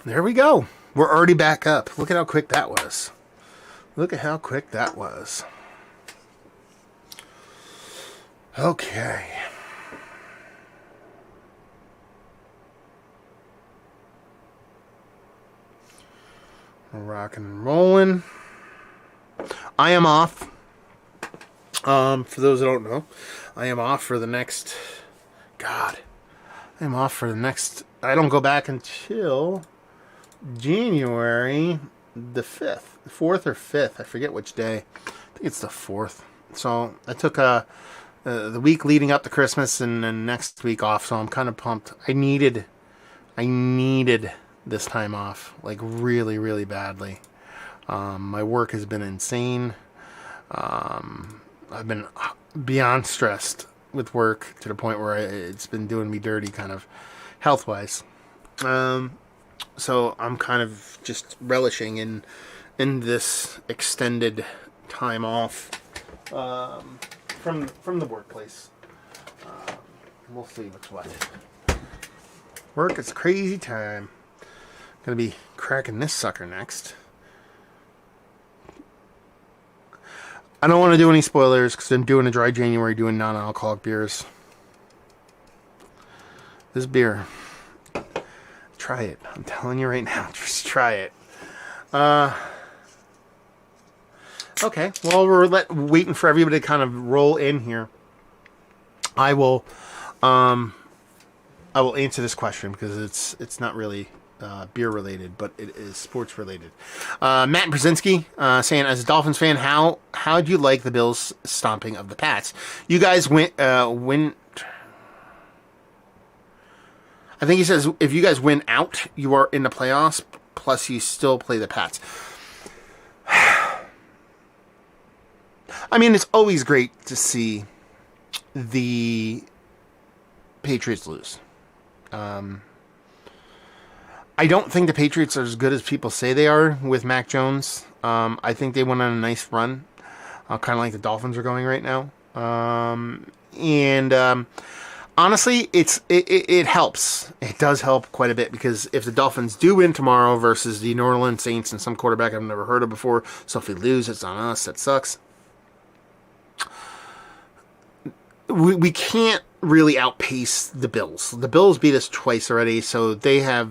There we go. We're already back up. Look at how quick that was. Look at how quick that was. Okay. We're rocking and rolling. I am off. For those that don't know, I am off for the next... God. I am off for the next... I don't go back until January the 5th. 4th or 5th. I forget which day. I think it's the 4th. So I took the week leading up to Christmas and then next week off. So I'm kind of pumped. I needed this time off. Like really, really badly. My work has been insane. I've been beyond stressed with work to the point where it's been doing me dirty kind of health-wise. So I'm kind of just relishing in this extended time off from the workplace. We'll see what's what. Work is crazy time. Gonna be cracking this sucker next. I don't want to do any spoilers because I'm doing a dry January doing non-alcoholic beers. This beer, try it. I'm telling you right now, just try it. Okay, well, we're waiting for everybody to kind of roll in here. I will answer this question because it's not really beer related, but it is sports related. Matt Brzezinski saying, as a Dolphins fan, how do you like the Bills stomping of the Pats? You guys win. I think he says if you guys win out, you are in the playoffs. Plus, you still play the Pats. I mean, it's always great to see the Patriots lose. I don't think the Patriots are as good as people say they are with Mac Jones. I think they went on a nice run, kind of like the Dolphins are going right now. Honestly, it helps. It does help quite a bit because if the Dolphins do win tomorrow versus the New Orleans Saints and some quarterback I've never heard of before, so if we lose, it's on us. That sucks. We can't really outpace the Bills. The Bills beat us twice already, so they have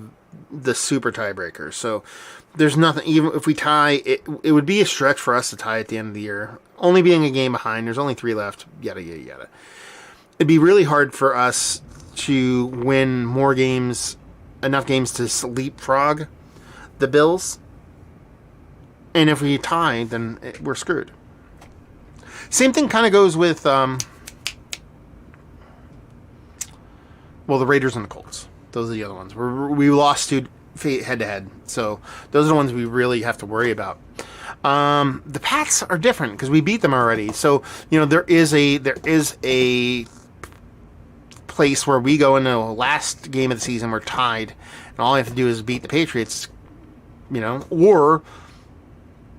the super tiebreaker. So there's nothing, even if we tie, it would be a stretch for us to tie at the end of the year. Only being a game behind, there's only 3 left, yada, yada, yada. It'd be really hard for us to win more games, enough games to leapfrog the Bills. And if we tie, then we're screwed. Same thing kind of goes with, the Raiders and the Colts. Those are the other ones. We lost to head-to-head. So those are the ones we really have to worry about. The Pats are different because we beat them already. So, there is a place where we go into the last game of the season, we're tied, and all I have to do is beat the Patriots, or,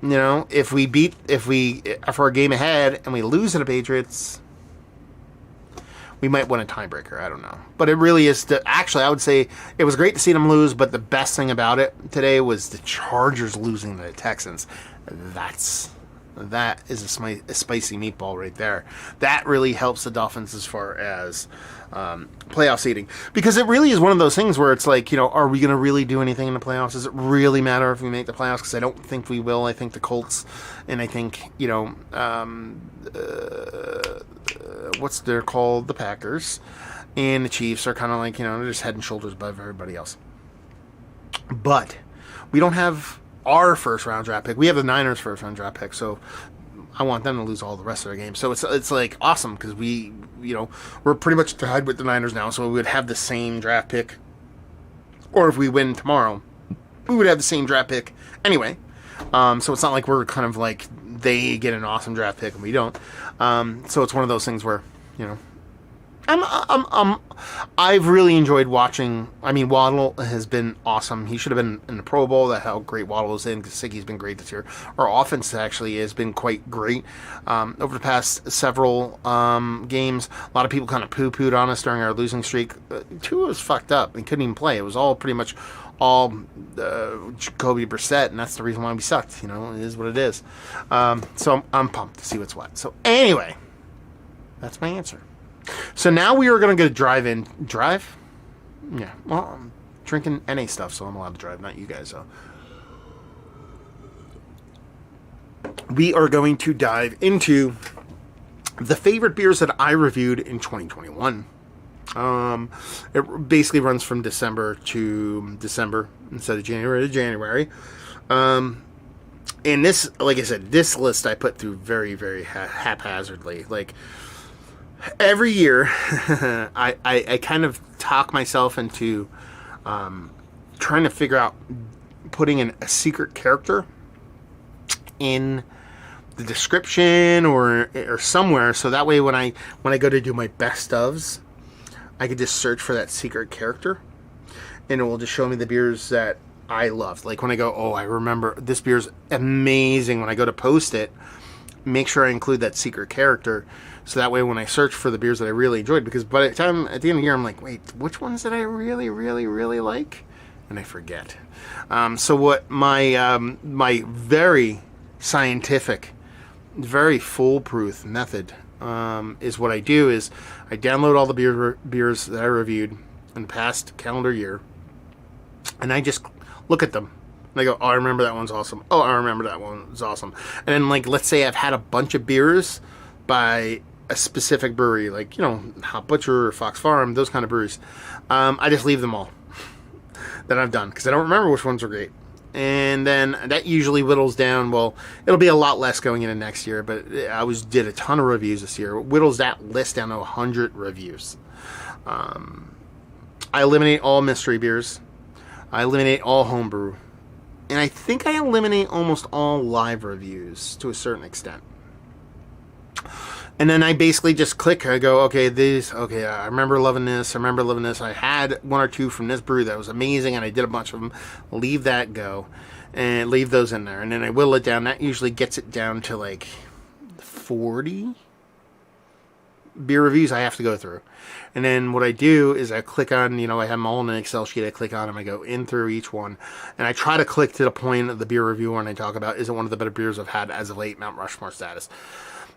if we're a game ahead and we lose to the Patriots, we might win a tiebreaker. I don't know. But it really is... Actually, I would say it was great to see them lose, but the best thing about it today was the Chargers losing to the Texans. That is a spicy meatball right there. That really helps the Dolphins as far as playoff seeding. Because it really is one of those things where it's like, are we going to really do anything in the playoffs? Does it really matter if we make the playoffs? Because I don't think we will. I think the Colts and I think, what's they're called? The Packers and the Chiefs are kind of like, they're just head and shoulders above everybody else. But we don't have our first round draft pick. We have the Niners first round draft pick, so I want them to lose all the rest of their games. So it's like awesome because we're pretty much tied with the Niners now, so we would have the same draft pick. Or if we win tomorrow, we would have the same draft pick anyway. So it's not like we're kind of like they get an awesome draft pick and we don't. So it's one of those things where, I've really enjoyed watching. I mean, Waddle has been awesome. He should have been in the Pro Bowl. That's how great Waddle was in. Gesicki's been great this year. Our offense actually has been quite great over the past several games. A lot of people kind of poo-pooed on us during our losing streak. Tua was fucked up. He couldn't even play. It was all pretty much all Jacoby Brissett, and that's the reason why we sucked. You know, it is what it is. So I'm pumped to see what's what. So anyway, that's my answer. So now we are going to go drive? Yeah. Well, I'm drinking NA stuff, so I'm allowed to drive, not you guys. So we are going to dive into the favorite beers that I reviewed in 2021. It basically runs from December to December instead of January to January. And this, like I said, this list I put through very, very haphazardly. Like, every year, I kind of talk myself into trying to figure out putting in a secret character in the description or somewhere, so that way when I go to do my best ofs, I could just search for that secret character, and it will just show me the beers that I love. Like when I go, oh, I remember this beer's amazing. When I go to post it, make sure I include that secret character, so that way when I search for the beers that I really enjoyed, because by the time at the end of the year, I'm like, wait, which ones did I really, really, really like? And I forget. So what my very scientific, very foolproof method is what I do is I download all the beers that I reviewed in the past calendar year, and I just look at them. And I go, oh, I remember that one's awesome. Oh, I remember that one's awesome. And then, like, let's say I've had a bunch of beers by a specific brewery, like, you know, Hot Butcher or Fox Farm, those kind of breweries. I just leave them all that I've done, because I don't remember which ones are great. And then that usually whittles down. Well, it'll be a lot less going into next year, but I did a ton of reviews this year. It whittles that list down to 100 reviews. I eliminate all mystery beers. I eliminate all homebrew. And I think I eliminate almost all live reviews to a certain extent. And then I basically just click. I go, okay, I remember loving this. I had one or two from this brew that was amazing, and I did a bunch of them. Leave that go, and leave those in there. And then I whittle it down. That usually gets it down to like 40 beer reviews I have to go through. And then what I do is I click on, you know, I have them all in an Excel sheet. I click on them. I go in through each one. And I try to click to the point of the beer review when I talk about, is it one of the better beers I've had as of late, Mount Rushmore status.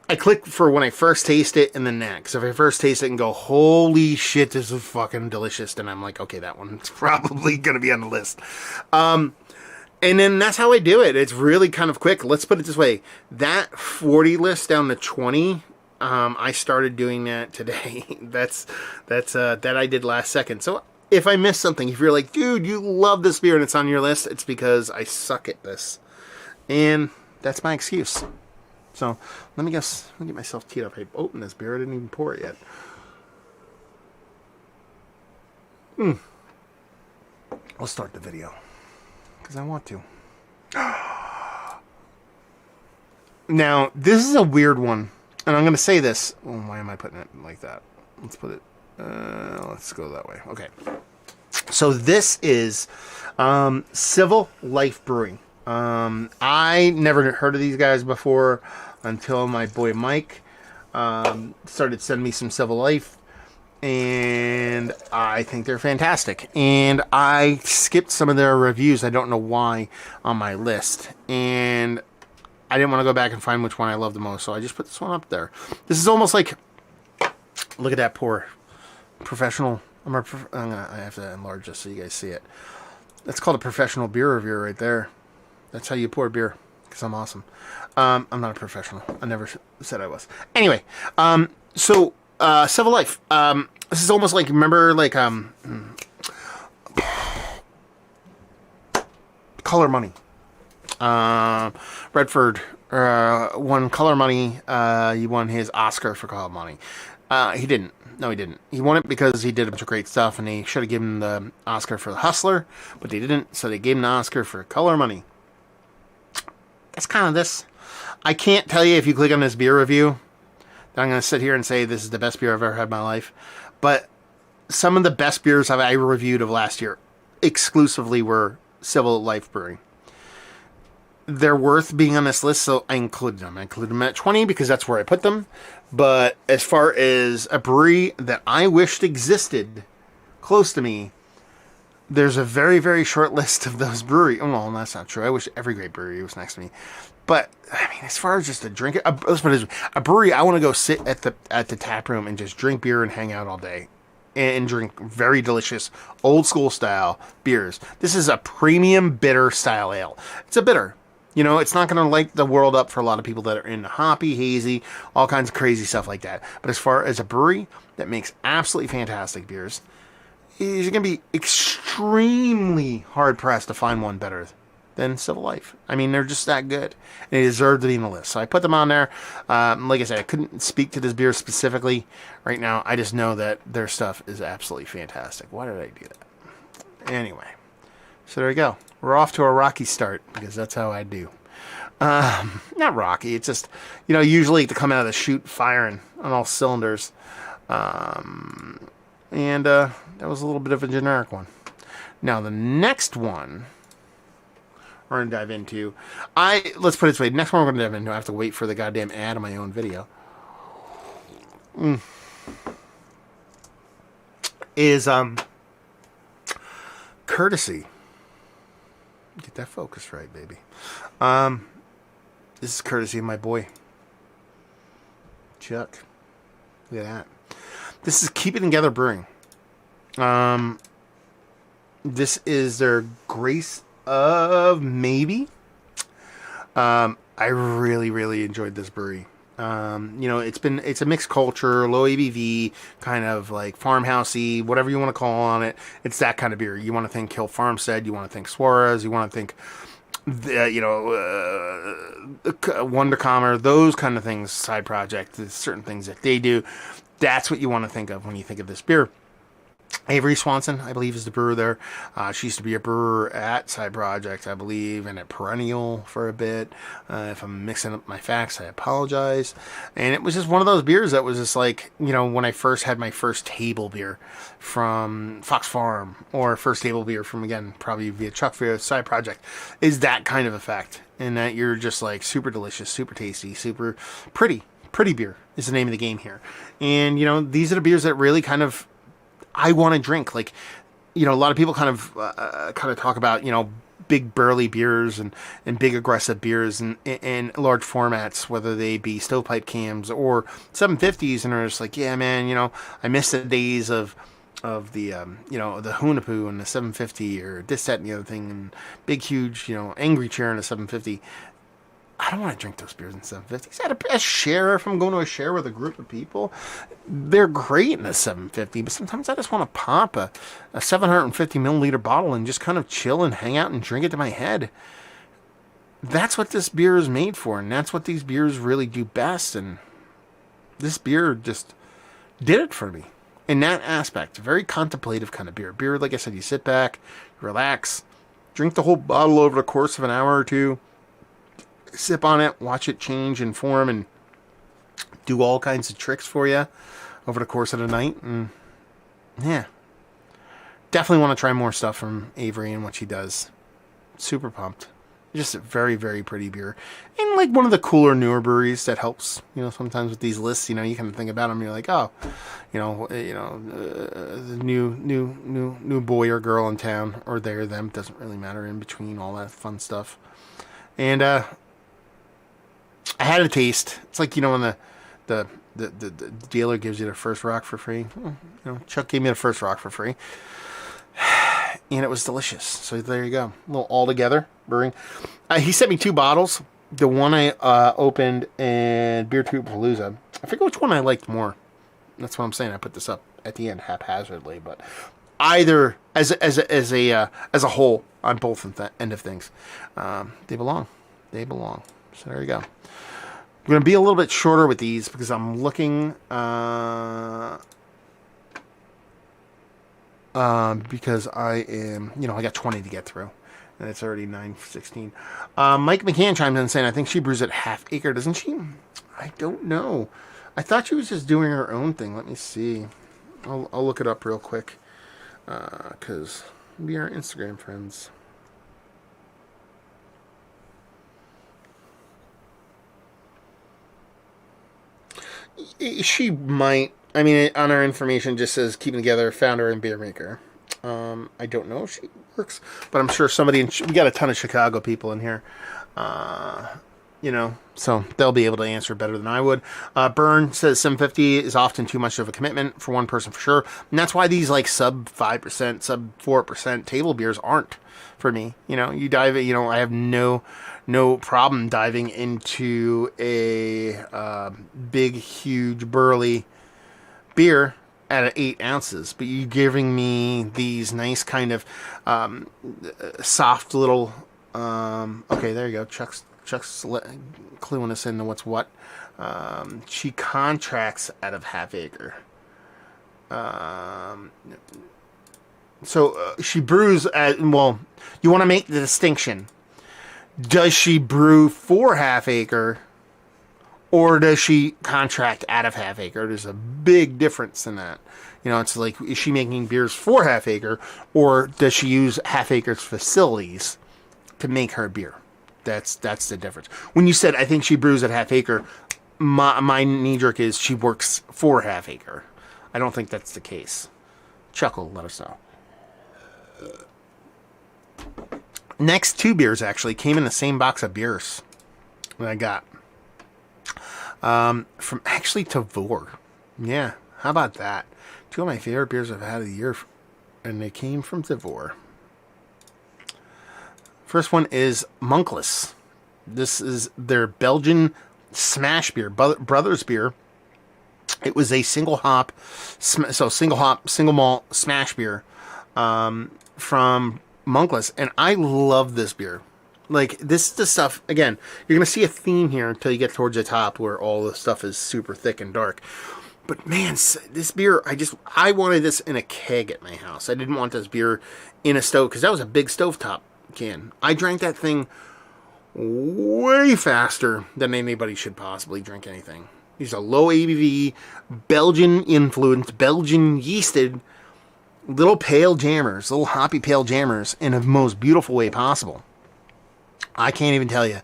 I click for when I first taste it and then next. If I first taste it and go, holy shit, this is fucking delicious, then I'm like, okay, that one's probably going to be on the list. And then that's how I do it. It's really kind of quick. Let's put it this way. That 40 list down to 20, I started doing that today. That's that I did last second. So if I miss something, if you're like, dude, you love this beer and it's on your list, it's because I suck at this. And that's my excuse. So let me get myself teed up. I opened this beer. I didn't even pour it yet. I'll start the video because I want to. Now, this is a weird one. And I'm going to say this. Oh, why am I putting it like that? Let's put it. Let's go that way. Okay. So this is Civil Life Brewing. I never heard of these guys before until my boy Mike started sending me some Civil Life, and I think they're fantastic. And I skipped some of their reviews, I don't know why, on my list, and I didn't want to go back and find which one I love the most, so I just put this one up there. This is almost like, look at that pour. Professional. I have to enlarge this so you guys see it. That's called a professional beer reviewer right there. That's how you pour beer, because I'm awesome. I'm not a professional. I never said I was. Anyway, so Civil Life. This is almost like, remember, like Color Money. Redford won Color Money. He won his Oscar for Color Money. He didn't. No, he didn't. He won it because he did a bunch of great stuff, and they should have given him the Oscar for The Hustler, but they didn't, so they gave him the Oscar for Color Money. That's kind of this. I can't tell you if you click on this beer review that I'm going to sit here and say this is the best beer I've ever had in my life. But some of the best beers I reviewed of last year exclusively were Civil Life Brewing. They're worth being on this list, so I included them. I included them at 20 because that's where I put them. But as far as a brewery that I wished existed close to me, there's a very, very short list of those breweries. Oh, no, that's not true. I wish every great brewery was next to me. But, I mean, as far as just a drink, let's put it this way. A brewery, I want to go sit at the tap room and just drink beer and hang out all day. And drink very delicious, old school style beers. This is a premium bitter style ale. It's a bitter. You know, it's not going to light the world up for a lot of people that are into hoppy, hazy, all kinds of crazy stuff like that. But as far as a brewery that makes absolutely fantastic beers, you're going to be extremely hard-pressed to find one better than Civil Life. I mean, they're just that good. And they deserve to be in the list. So I put them on there. Like I said, I couldn't speak to this beer specifically right now. I just know that their stuff is absolutely fantastic. Why did I do that? Anyway. So there you go. We're off to a rocky start because that's how I do. Not rocky. It's just, you know, usually to come out of the chute firing on all cylinders. And that was a little bit of a generic one. Now, the next one we're going to dive into. Let's put it this way. The next one we're going to dive into, I have to wait for the goddamn ad on my own video. Is Courtesy. Get that focus right, baby. This is courtesy of my boy, Chuck. Look at that. This is Keep It Together Brewing. This is their Grace of Maybe. I really, really enjoyed this brewery. You know, it's a mixed culture, low ABV, kind of like farmhousey, whatever you want to call on it. It's that kind of beer. You want to think Hill Farmstead, you want to think Suarez, you want to think, Wunderkammer, those kind of things, side project, certain things that they do. That's what you want to think of when you think of this beer. Avery Swanson, I believe, is the brewer there. She used to be a brewer at Side Project, I believe, and at Perennial for a bit. If I'm mixing up my facts, I apologize. And it was just one of those beers that was just like, you know, when I first had my first table beer from Fox Farm, or first table beer from, again, probably via Chuck for Side Project, is that kind of effect. And that you're just like super delicious, super tasty, super pretty. Pretty beer is the name of the game here. And, you know, these are the beers that really kind of I want to drink. Like, you know, a lot of people kind of talk about, you know, big burly beers and big aggressive beers and large formats, whether they be stovepipe cans or 750s, and they're just like, yeah, man, you know, I miss the days of the you know, the Hunapoo and the 750 or this, that, and the other thing, and big, huge, you know, angry chair in a 750. I don't want to drink those beers in 750s. At a share, if I'm going to a share with a group of people, they're great in a 750, but sometimes I just want to pop a 750 milliliter bottle and just kind of chill and hang out and drink it to my head. That's what this beer is made for, and that's what these beers really do best, and this beer just did it for me in that aspect. Very contemplative kind of beer. Beer, like I said, you sit back, relax, drink the whole bottle over the course of an hour or two, sip on it, watch it change and form and do all kinds of tricks for you over the course of the night. And yeah, definitely want to try more stuff from Avery and what she does. Super pumped. Just a very, very pretty beer. And like one of the cooler, newer breweries that helps, you know, sometimes with these lists, you know, you kind of think about them, you're like, oh, the new boy or girl in town, or they or them, doesn't really matter, in between, all that fun stuff. And I had a taste. It's like, you know, when the dealer gives you the first rock for free. You know, Chuck gave me the first rock for free. And it was delicious. So there you go. A little all together brewing. He sent me 2 bottles. The one I opened in Beer Troop Palooza. I forget which one I liked more. That's what I'm saying. I put this up at the end haphazardly, but either as a whole on both end of things, they belong. They belong. So there you go. I'm going to be a little bit shorter with these because I'm looking, because I am, you know, I got 20 to get through, and it's already 9:16. Mike McCann chimed in saying, I think she brews at Half Acre, doesn't she? I don't know. I thought she was just doing her own thing. Let me see. I'll look it up real quick. Because we are Instagram friends. She might. I mean, on our information, it just says keeping together, founder and beer maker. I don't know if she works, but I'm sure somebody. We got a ton of Chicago people in here. You know, so they'll be able to answer better than I would. Burn says 750 is often too much of a commitment for one person for sure, and that's why these like sub 5%, sub 4% table beers aren't for me. You know, you dive. You know, I have no problem diving into a big, huge, burly beer at 8 ounces, but you giving me these nice kind of soft little. Okay, there you go. Chuck's cluing us into what's what. She contracts out of Half Acre. So she brews at, well, you want to make the distinction. Does she brew for Half Acre or does she contract out of Half Acre? There's a big difference in that. You know, it's like, is she making beers for Half Acre or does she use Half Acre's facilities to make her beer? That's the difference. When you said, I think she brews at Half Acre, my knee-jerk is she works for Half Acre. I don't think that's the case. Chuckle, let us know. Next 2 beers actually came in the same box of beers that I got. From actually Tavour. Yeah, how about that? 2 of my favorite beers I've had of the year, and they came from Tavour. First one is Monkless. This is their Belgian smash beer, brothers beer. It was a single hop, single malt smash beer from Monkless, and I love this beer. Like, this is the stuff, again, you're going to see a theme here until you get towards the top where all the stuff is super thick and dark. But man, this beer, I wanted this in a keg at my house. I didn't want this beer in a stove because that was a big stovetop can. I drank that thing way faster than anybody should possibly drink anything. These are low ABV, Belgian influenced, Belgian yeasted little pale jammers, little hoppy pale jammers in the most beautiful way possible. I can't even tell you.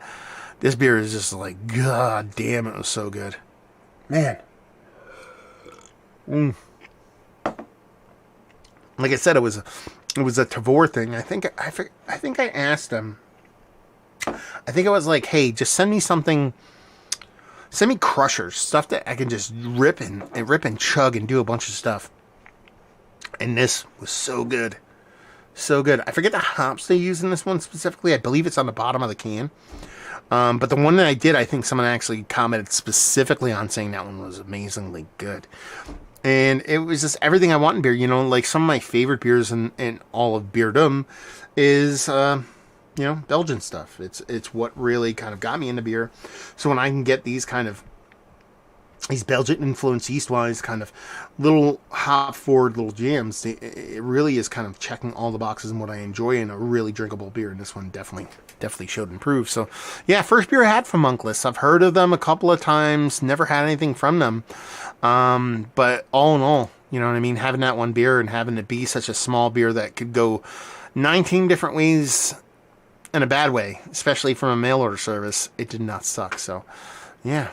This beer is just like, god damn, it was so good. Man. Like I said, it was a Tavour thing. I think I asked him. I think it was like, hey, just send me something. Send me crushers, stuff that I can just rip and chug and do a bunch of stuff. And this was so good. So good. I forget the hops they use in this one specifically. I believe it's on the bottom of the can. But the one that I did, I think someone actually commented specifically on saying that one was amazingly good. And it was just everything I want in beer. You know, like some of my favorite beers in all of beerdom is, you know, Belgian stuff. It's what really kind of got me into beer. So when I can get these kind of, these Belgian influence yeast-wise kind of little hop-forward little jams, it really is kind of checking all the boxes and what I enjoy in a really drinkable beer. And this one definitely showed and proved. So, yeah, first beer I had from Monkless. I've heard of them a couple of times, never had anything from them. But all in all, you know what I mean? Having that one beer and having it be such a small beer that could go 19 different ways in a bad way, especially from a mail order service, it did not suck. So, yeah.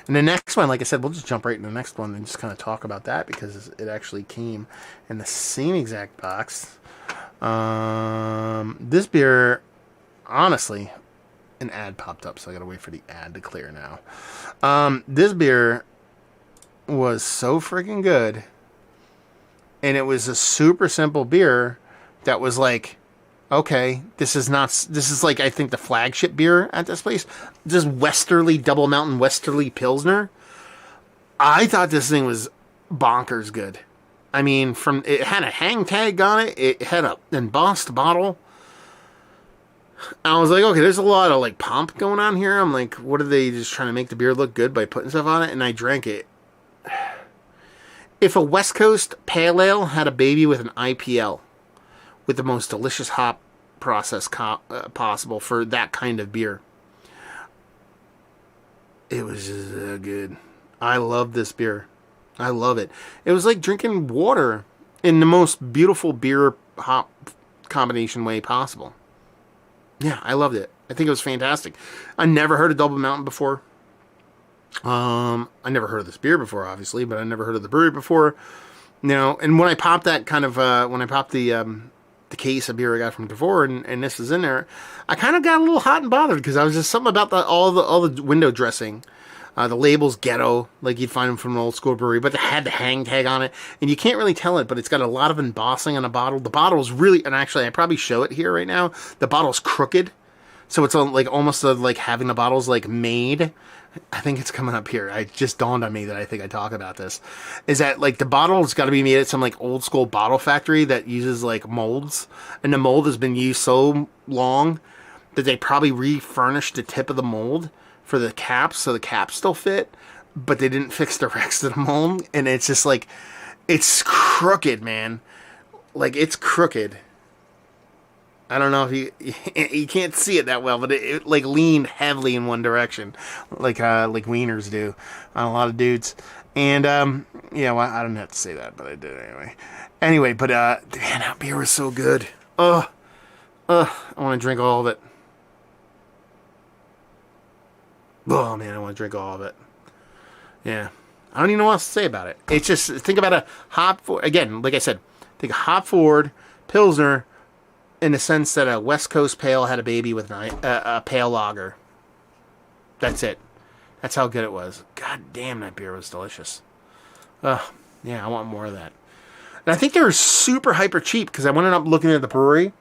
And the next one, like I said, we'll just jump right into the next one and just kind of talk about that because it actually came in the same exact box. This beer, honestly, an ad popped up, so I gotta wait for the ad to clear now. This beer was so freaking good, and it was a super simple beer that was like, okay, this is like, I think the flagship beer at this place. This Westerly, Double Mountain Westerly Pilsner. I thought this thing was bonkers good. I mean, it had a hang tag on it. It had a embossed bottle. I was like, okay, there's a lot of like pomp going on here. I'm like, what are they just trying to make the beer look good by putting stuff on it? And I drank it. If a West Coast Pale Ale had a baby with an IPL, with the most delicious hop process possible for that kind of beer, it was just good. I love this beer. I love it. It was like drinking water in the most beautiful beer hop combination way possible. Yeah, I loved it. I think it was fantastic. I never heard of Double Mountain before. I never heard of this beer before, obviously, but I never heard of the brewery before. You know, and when I popped that kind of, when I popped the case of beer I got from Devore, and this is in there, I kind of got a little hot and bothered because I was just something about all the window dressing. The label's ghetto, like you'd find them from an old school brewery, but it had the hang tag on it, and you can't really tell it, but it's got a lot of embossing on the bottle. The bottle's really, and actually I probably show it here right now, the bottle's crooked, so it's like almost like having the bottles like made. I think it's coming up here. It just dawned on me that I think I talk about this. Is that like the bottle's got to be made at some like old school bottle factory that uses like molds, and the mold has been used so long that they probably refurnished the tip of the mold for the caps, so the caps still fit, but they didn't fix the rest of the mold, and it's just like, it's crooked, man. Like, it's crooked. I don't know if you can't see it that well, but it like leaned heavily in one direction, like wieners do on a lot of dudes. And yeah, well, I didn't have to say that, but I did anyway. Anyway, but man, that beer was so good. I want to drink all of it. Oh man, I want to drink all of it. Yeah, I don't even know what else to say about it. It's just, think about a hop again, like I said, think a hop forward Pilsner, in the sense that a West Coast pale had a baby with a pale lager. That's it. That's how good it was. God damn, that beer was delicious. Yeah, I want more of that. And I think they were super hyper cheap, because I went up looking at the brewery.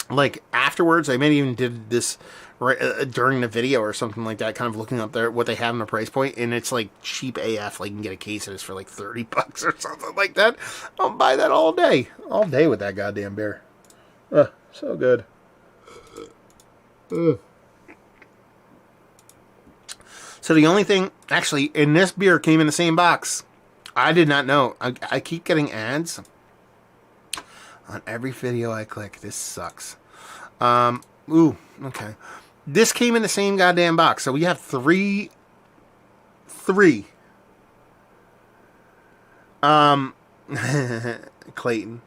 Like, afterwards, I maybe even did this right during the video or something like that, kind of looking up there what they have in the price point, and it's like cheap AF. Like, you can get a case of this for like $30 or something like that. I'll buy that all day with that goddamn beer. So good. So the only thing, actually, in this beer came in the same box. I did not know. I keep getting ads on every video I click. This sucks. Okay. This came in the same goddamn box. So we have three. Clayton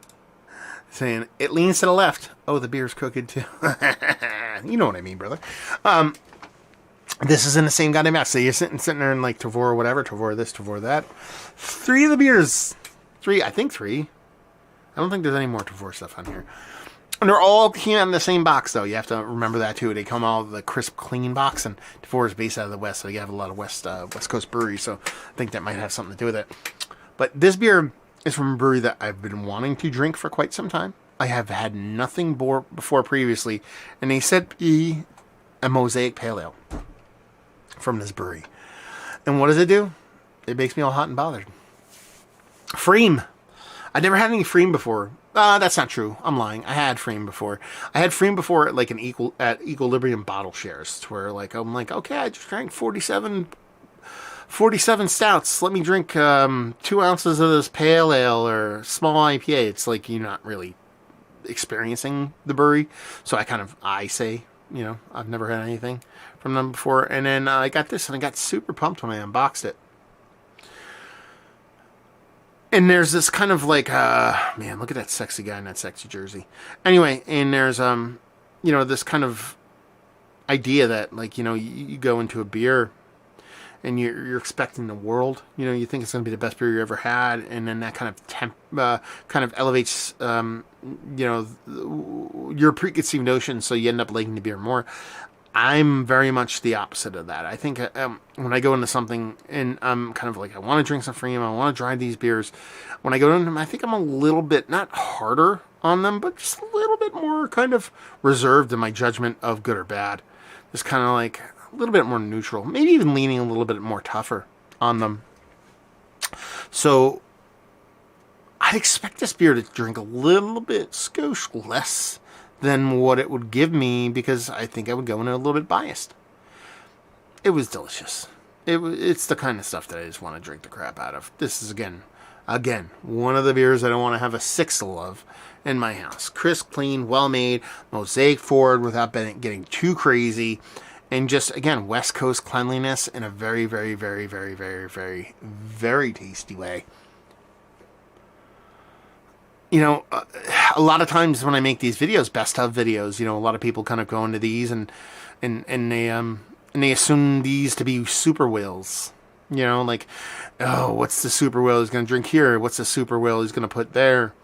saying, it leans to the left. Oh, the beer's crooked too. You know what I mean, brother. This is in the same goddamn box. So you're sitting there in like Tavor or whatever. Tavor this, Tavor that. Three of the beers. I think three. I don't think there's any more Tavor stuff on here. And they're all came out in the same box, though. You have to remember that, too. They come out of the crisp, clean box, and Tavor is based out of the West, so you have a lot of West Coast breweries, so I think that might have something to do with it. But this beer is from a brewery that I've been wanting to drink for quite some time. I have had nothing before previously, and they said be a Mosaic Pale Ale from this brewery. And what does it do? It makes me all hot and bothered. pFriem. I'd never had any pFriem before. That's not true. I'm lying. I had pFriem before. I had pFriem before at like at Equilibrium bottle shares, to where like I'm like, okay, I just drank 47 stouts. Let me drink 2 ounces of this pale ale or small IPA. It's like you're not really experiencing the brewery. So I say, you know, I've never had anything from them before. And then I got this, and I got super pumped when I unboxed it. And there's this kind of like, man, look at that sexy guy in that sexy jersey. Anyway, and there's, you know, this kind of idea that, like, you know, you go into a beer and you're expecting the world. You know, you think it's going to be the best beer you ever had, and then that kind of elevates, you know, your preconceived notion, so you end up liking the beer more. I'm very much the opposite of that. I think when I go into something and I'm kind of like, I want to drink some pFriem, I want to try these beers. When I go into them, I think I'm a little bit, not harder on them, but just a little bit more kind of reserved in my judgment of good or bad. Just kind of like a little bit more neutral. Maybe even leaning a little bit more tougher on them. So I'd expect this beer to drink a little bit skosh less than what it would give me, because I think I would go in a little bit biased. It was delicious. It's the kind of stuff that I just want to drink the crap out of. This is, again, one of the beers I don't want to have a sixtel of in my house. Crisp, clean, well-made, Mosaic forward without getting too crazy. And just, again, West Coast cleanliness in a very, very, very, very, very, very, very tasty way. You know, a lot of times when I make these videos, best of videos, you know, a lot of people kind of go into these and they assume these to be super whales. You know, like, oh, what's the super whale he's going to drink here? What's the super whale he's going to put there?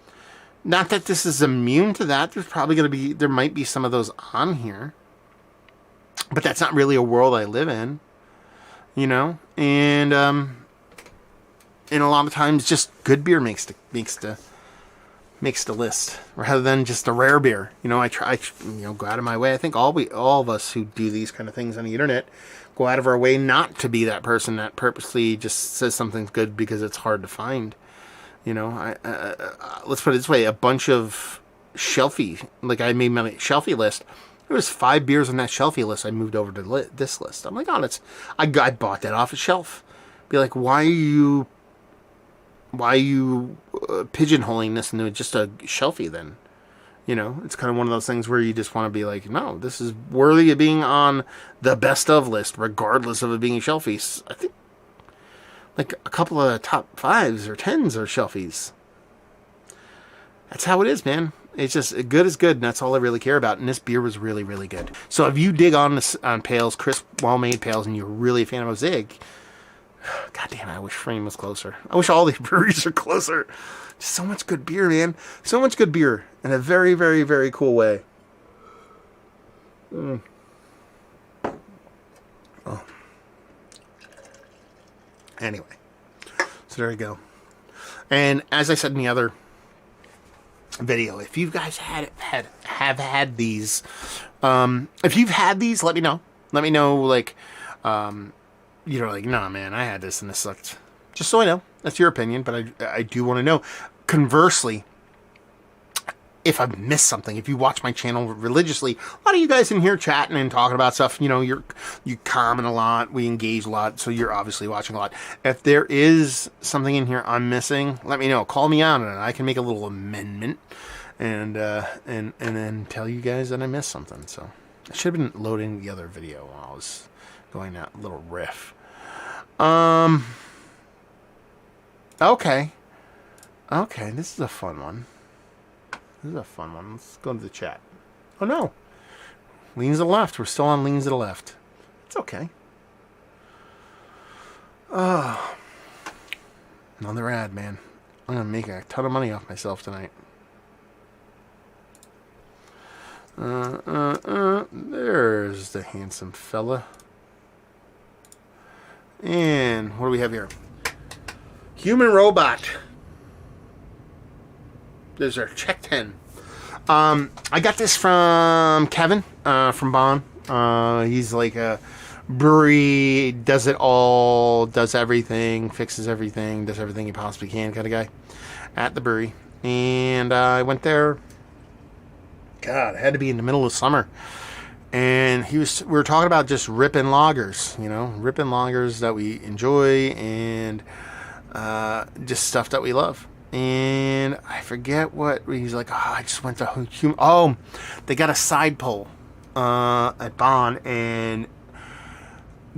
Not that this is immune to that. There's probably going to be, there might be some of those on here. But that's not really a world I live in. You know? And a lot of times just good beer makes the list rather than just a rare beer. You know, I try, you know, go out of my way. I think all of us who do these kind of things on the internet go out of our way not to be that person that purposely just says something's good because it's hard to find. You know, let's put it this way: a bunch of shelfie, like I made my shelfie list. There was 5 beers on that shelfie list. I moved over to this list. I'm like, oh, I bought that off a shelf. Be like, why are you pigeonholing this into just a shelfie then? You know, it's kind of one of those things where you just want to be like, no, this is worthy of being on the best of list, regardless of it being a shelfie. I think like a couple of top 5s or 10s are shelfies. That's how it is, man. It's just good is good, and that's all I really care about. And this beer was really, really good. So if you dig on pails, crisp, well-made pails, and you're really a fan of Mosaic, God damn it, I wish pFriem was closer. I wish all these breweries are closer. Just so much good beer, man. So much good beer in a very, very, very cool way. Oh. Anyway, so there you go. And as I said in the other video, if you guys have had these, if you've had these, let me know. Let me know, like, you're like, nah, man, I had this and this sucked. Just so I know. That's your opinion, but I do want to know. Conversely, if I've missed something, if you watch my channel religiously, a lot of you guys in here chatting and talking about stuff, you know, you comment a lot, we engage a lot, so you're obviously watching a lot. If there is something in here I'm missing, let me know. Call me out on it. I can make a little amendment and then tell you guys that I missed something. So I should have been loading the other video while I was going that little riff. Okay, this is a fun one. Let's go to the chat. Oh, no. Leans to the left. We're still on leans to the left. It's okay. Oh. Another ad, man. I'm going to make a ton of money off myself tonight. There's the handsome fella. And what do we have here? Human Robot. There's our Czech 10. I got this from Kevin from Bonn. He's like a brewery, does it all, does everything, fixes everything, does everything he possibly can kind of guy at the brewery. And I went there. God, it had to be in the middle of summer. And we were talking about just ripping lagers, you know, ripping lagers that we enjoy and just stuff that we love. And I forget what he's like. Oh, I just went to oh, they got a side pole at Bonn, and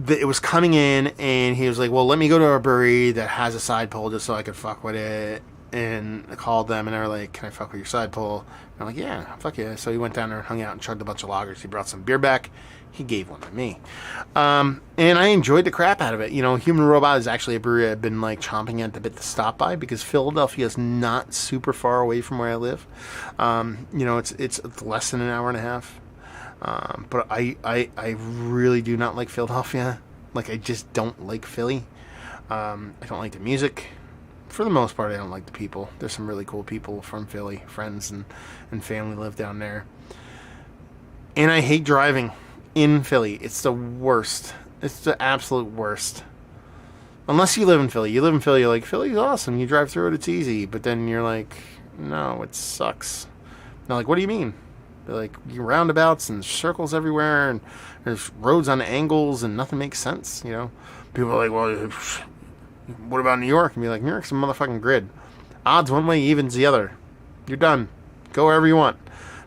it was coming in, and he was like, "Well, let me go to a brewery that has a side pole just so I could fuck with it." And I called them, and they were like, "Can I fuck with your side pole?" And I'm like, "Yeah, fuck yeah." So he went down there and hung out and chugged a bunch of lagers. He brought some beer back. He gave one to me. And I enjoyed the crap out of it. You know, Human Robot is actually a brewery I've been like chomping at the bit to stop by because Philadelphia is not super far away from where I live. You know, it's less than an hour and a half. But I really do not like Philadelphia. Like, I just don't like Philly. I don't like the music. For the most part, I don't like the people. There's some really cool people from Philly. Friends and family live down there. And I hate driving in Philly. It's the worst. It's the absolute worst. Unless you live in Philly. You live in Philly, you're like, Philly's awesome. You drive through it, it's easy. But then you're like, no, it sucks. They're like, what do you mean? They're like, you roundabouts and circles everywhere, and there's roads on angles, and nothing makes sense, you know? People are like, well, what about New York? And be like, New York's a motherfucking grid. Odds one way, evens the other. You're done. Go wherever you want.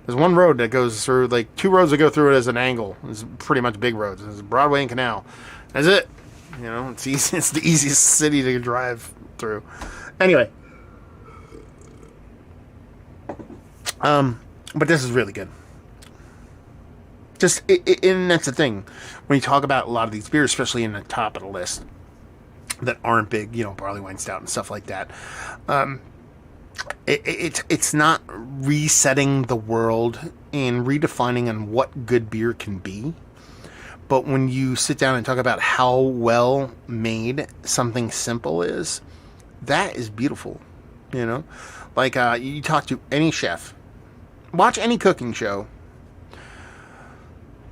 There's one road that goes through, like, 2 roads that go through it as an angle. It's pretty much big roads. There's Broadway and Canal. That's it. You know, it's easy. It's the easiest city to drive through. Anyway. But this is really good. Just, and that's the thing. When you talk about a lot of these beers, especially in the top of the list, that aren't big, you know, Barleywine Stout and stuff like that, it's not resetting the world and redefining on what good beer can be. But when you sit down and talk about how well made something simple is, that is beautiful. You know, like you talk to any chef, watch any cooking show,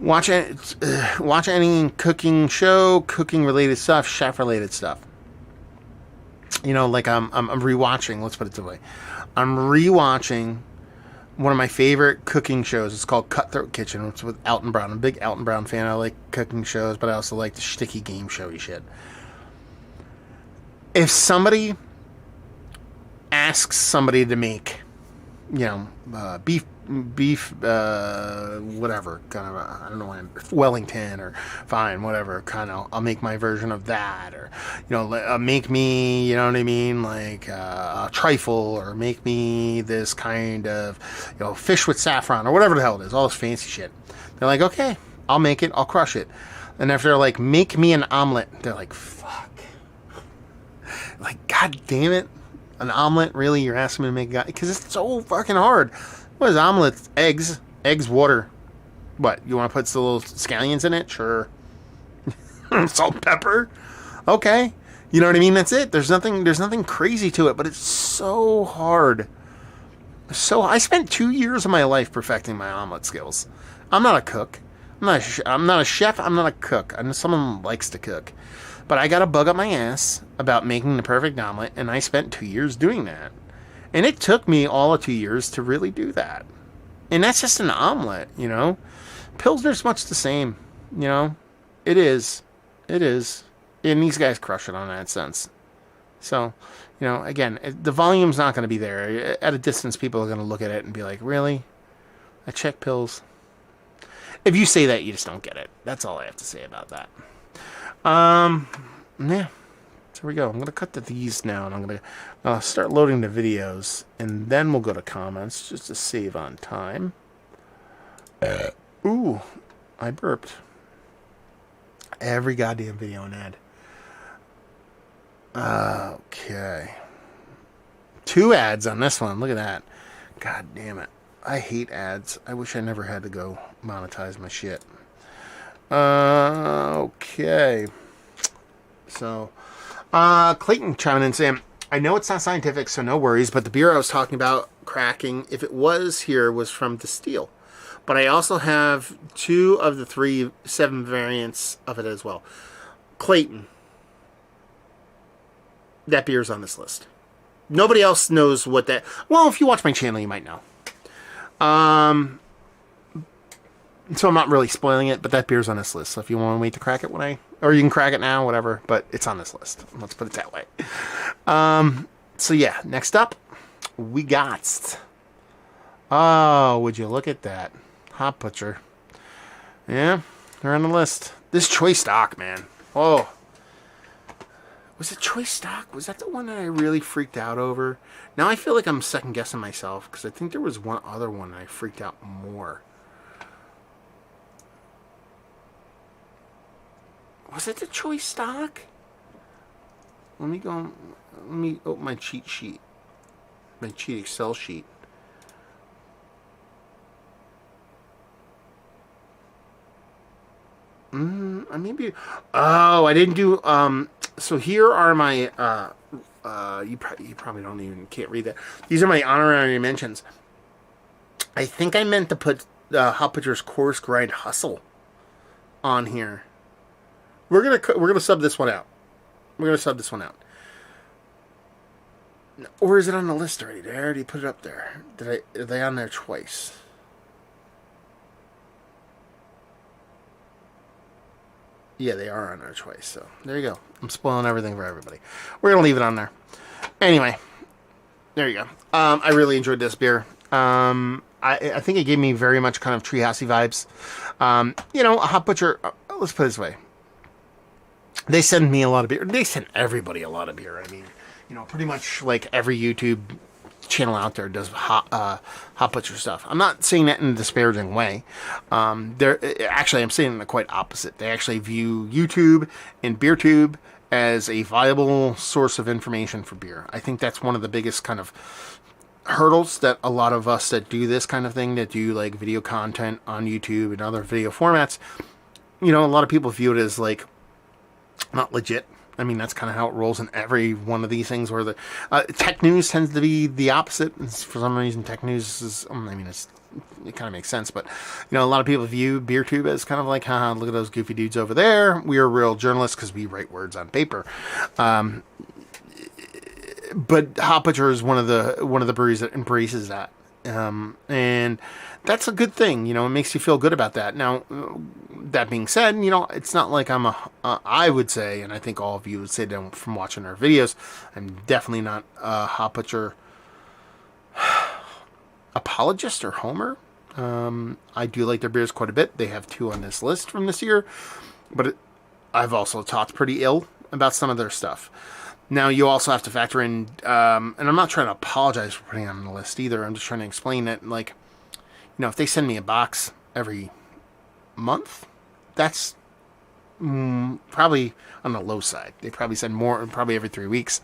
watch any cooking show, cooking related stuff, chef related stuff. You know, like I'm rewatching. Let's put it this way, I'm rewatching one of my favorite cooking shows. It's called Cutthroat Kitchen. It's with Alton Brown. I'm a big Alton Brown fan. I like cooking shows, but I also like the shticky game showy shit. If somebody asks somebody to make, you know, beef, whatever kind of, I don't know, Wellington or fine, whatever kind of, I'll make my version of that, or, you know, make me, you know what I mean, like a trifle, or make me this kind of, you know, fish with saffron, or whatever the hell it is, all this fancy shit. They're like, okay, I'll make it, I'll crush it. And if they're like, make me an omelet, they're like, fuck. Like, god damn it. An omelet? Really? You're asking me to make it? Because it's so fucking hard. What is omelets? Eggs, water. What? You want to put some little scallions in it? Sure. Salt, pepper. Okay. You know what I mean? That's it. There's nothing crazy to it, but it's so hard. So I spent 2 years of my life perfecting my omelet skills. I'm not a cook. I'm not a chef. I'm not a cook. I'm someone who likes to cook. But I got a bug up my ass about making the perfect omelet, and I spent 2 years doing that. And it took me all of 2 years to really do that. And that's just an omelet, you know. Pilsner's much the same, you know. It is. And these guys crush it on that sense. So, you know, again, the volume's not going to be there. At a distance, people are going to look at it and be like, really? A Czech Pils? If you say that, you just don't get it. That's all I have to say about that. Yeah, so here we go. I'm going to cut to these now, and I'm going to start loading the videos, and then we'll go to comments, just to save on time. Ooh, I burped. Every goddamn video an ad. Okay. 2 ads on this one. Look at that. God damn it. I hate ads. I wish I never had to go monetize my shit. Okay. So, Clayton chiming in saying, I know it's not scientific, so no worries, but the beer I was talking about cracking, if it was here, was from Distill. But I also have 2 of the 3 7 variants of it as well. Clayton. That beer's on this list. Nobody else knows what that... Well, if you watch my channel, you might know. So I'm not really spoiling it, but that beer's on this list. So if you want to wait to crack it or you can crack it now, whatever, but it's on this list. Let's put it that way. So yeah, next up, we got... Oh, would you look at that. Hop Butcher. Yeah, they're on the list. This Choice Stock, man. Oh. Was it Choice Stock? Was that the one that I really freaked out over? Now I feel like I'm second guessing myself, because I think there was one other one that I freaked out more. Was it the Choice Stock? Let me open my cheat sheet. My cheat Excel sheet. Maybe. Oh, I didn't do. So here are my. You probably can't read that. These are my honorary mentions. I think I meant to put Hop Butcher's Coarse Grind Hustle on here. We're gonna sub this one out. Or is it on the list already? Did I already put it up there? Are they on there twice? Yeah, they are on there twice. So there you go. I'm spoiling everything for everybody. We're gonna leave it on there. Anyway, there you go. I really enjoyed this beer. I I think it gave me very much kind of Hazie vibes. You know, a Hop Butcher, let's put it this way. They send me a lot of beer. They send everybody a lot of beer. I mean, you know, pretty much like every YouTube channel out there does Hop Butcher stuff. I'm not saying that in a disparaging way. Actually, I'm saying the quite opposite. They actually view YouTube and BeerTube as a viable source of information for beer. I think that's one of the biggest kind of hurdles that a lot of us that do this kind of thing, that do like video content on YouTube and other video formats, you know, a lot of people view it as like not legit. I mean, that's kind of how it rolls in every one of these things, where the tech news tends to be the opposite. For some reason, tech news is, I mean, it kind of makes sense, but, you know, a lot of people view BeerTube as kind of like, haha, look at those goofy dudes over there. We are real journalists because we write words on paper. But Hop Butcher is one of the breweries that embraces that. And that's a good thing, you know, it makes you feel good about that. Now, that being said, you know, it's not like I'm I would say, and I think all of you would say that from watching our videos, I'm definitely not a Hop Butcher apologist or homer. I do like their beers quite a bit. They have 2 on this list from this year, but I've also talked pretty ill about some of their stuff. Now, you also have to factor in, and I'm not trying to apologize for putting it on the list either. I'm just trying to explain that, like, you know, if they send me a box every month, that's probably on the low side. They probably send more, probably every 3 weeks.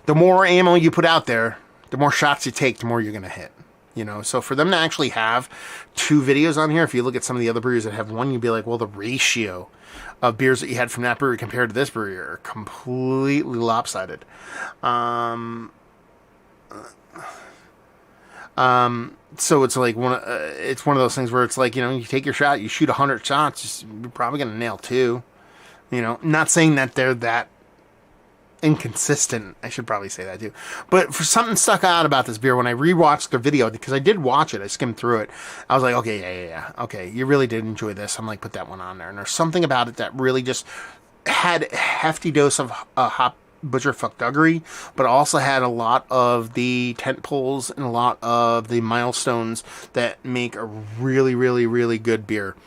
The more ammo you put out there, the more shots you take, the more you're going to hit. You know, so for them to actually have 2 videos on here, if you look at some of the other breweries that have one, you'd be like, well, the ratio of beers that you had from that brewery compared to this brewery are completely lopsided. So it's like it's one of those things where it's like, you know, you take your shot, you shoot 100 shots, you're probably going to nail 2. You know, not saying that they're that inconsistent. I should probably say that too. But for something stuck out about this beer when I rewatched their video, because I did watch it, I skimmed through it. I was like, okay, yeah. Okay, you really did enjoy this. I'm like, put that one on there. And there's something about it that really just had a hefty dose of Hop Butcher fuckduggery, but also had a lot of the tent poles and a lot of the milestones that make a really, really, really good beer.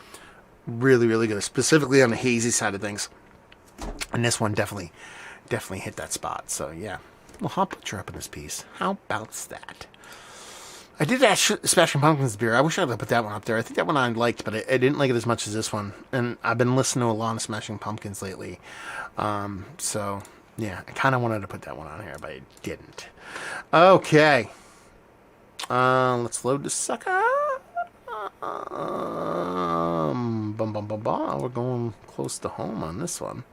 Really, really good, specifically on the hazy side of things. And this one definitely hit that spot. So yeah, we'll Hop Butcher up in this piece. How about that? I did that Smashing Pumpkins beer. I wish I would have put that one up there. I think that one I liked, but I didn't like it as much as this one. And I've been listening to a lot of Smashing Pumpkins lately. So yeah, I kind of wanted to put that one on here, but I didn't. Okay. Let's load the sucker. We're going close to home on this one.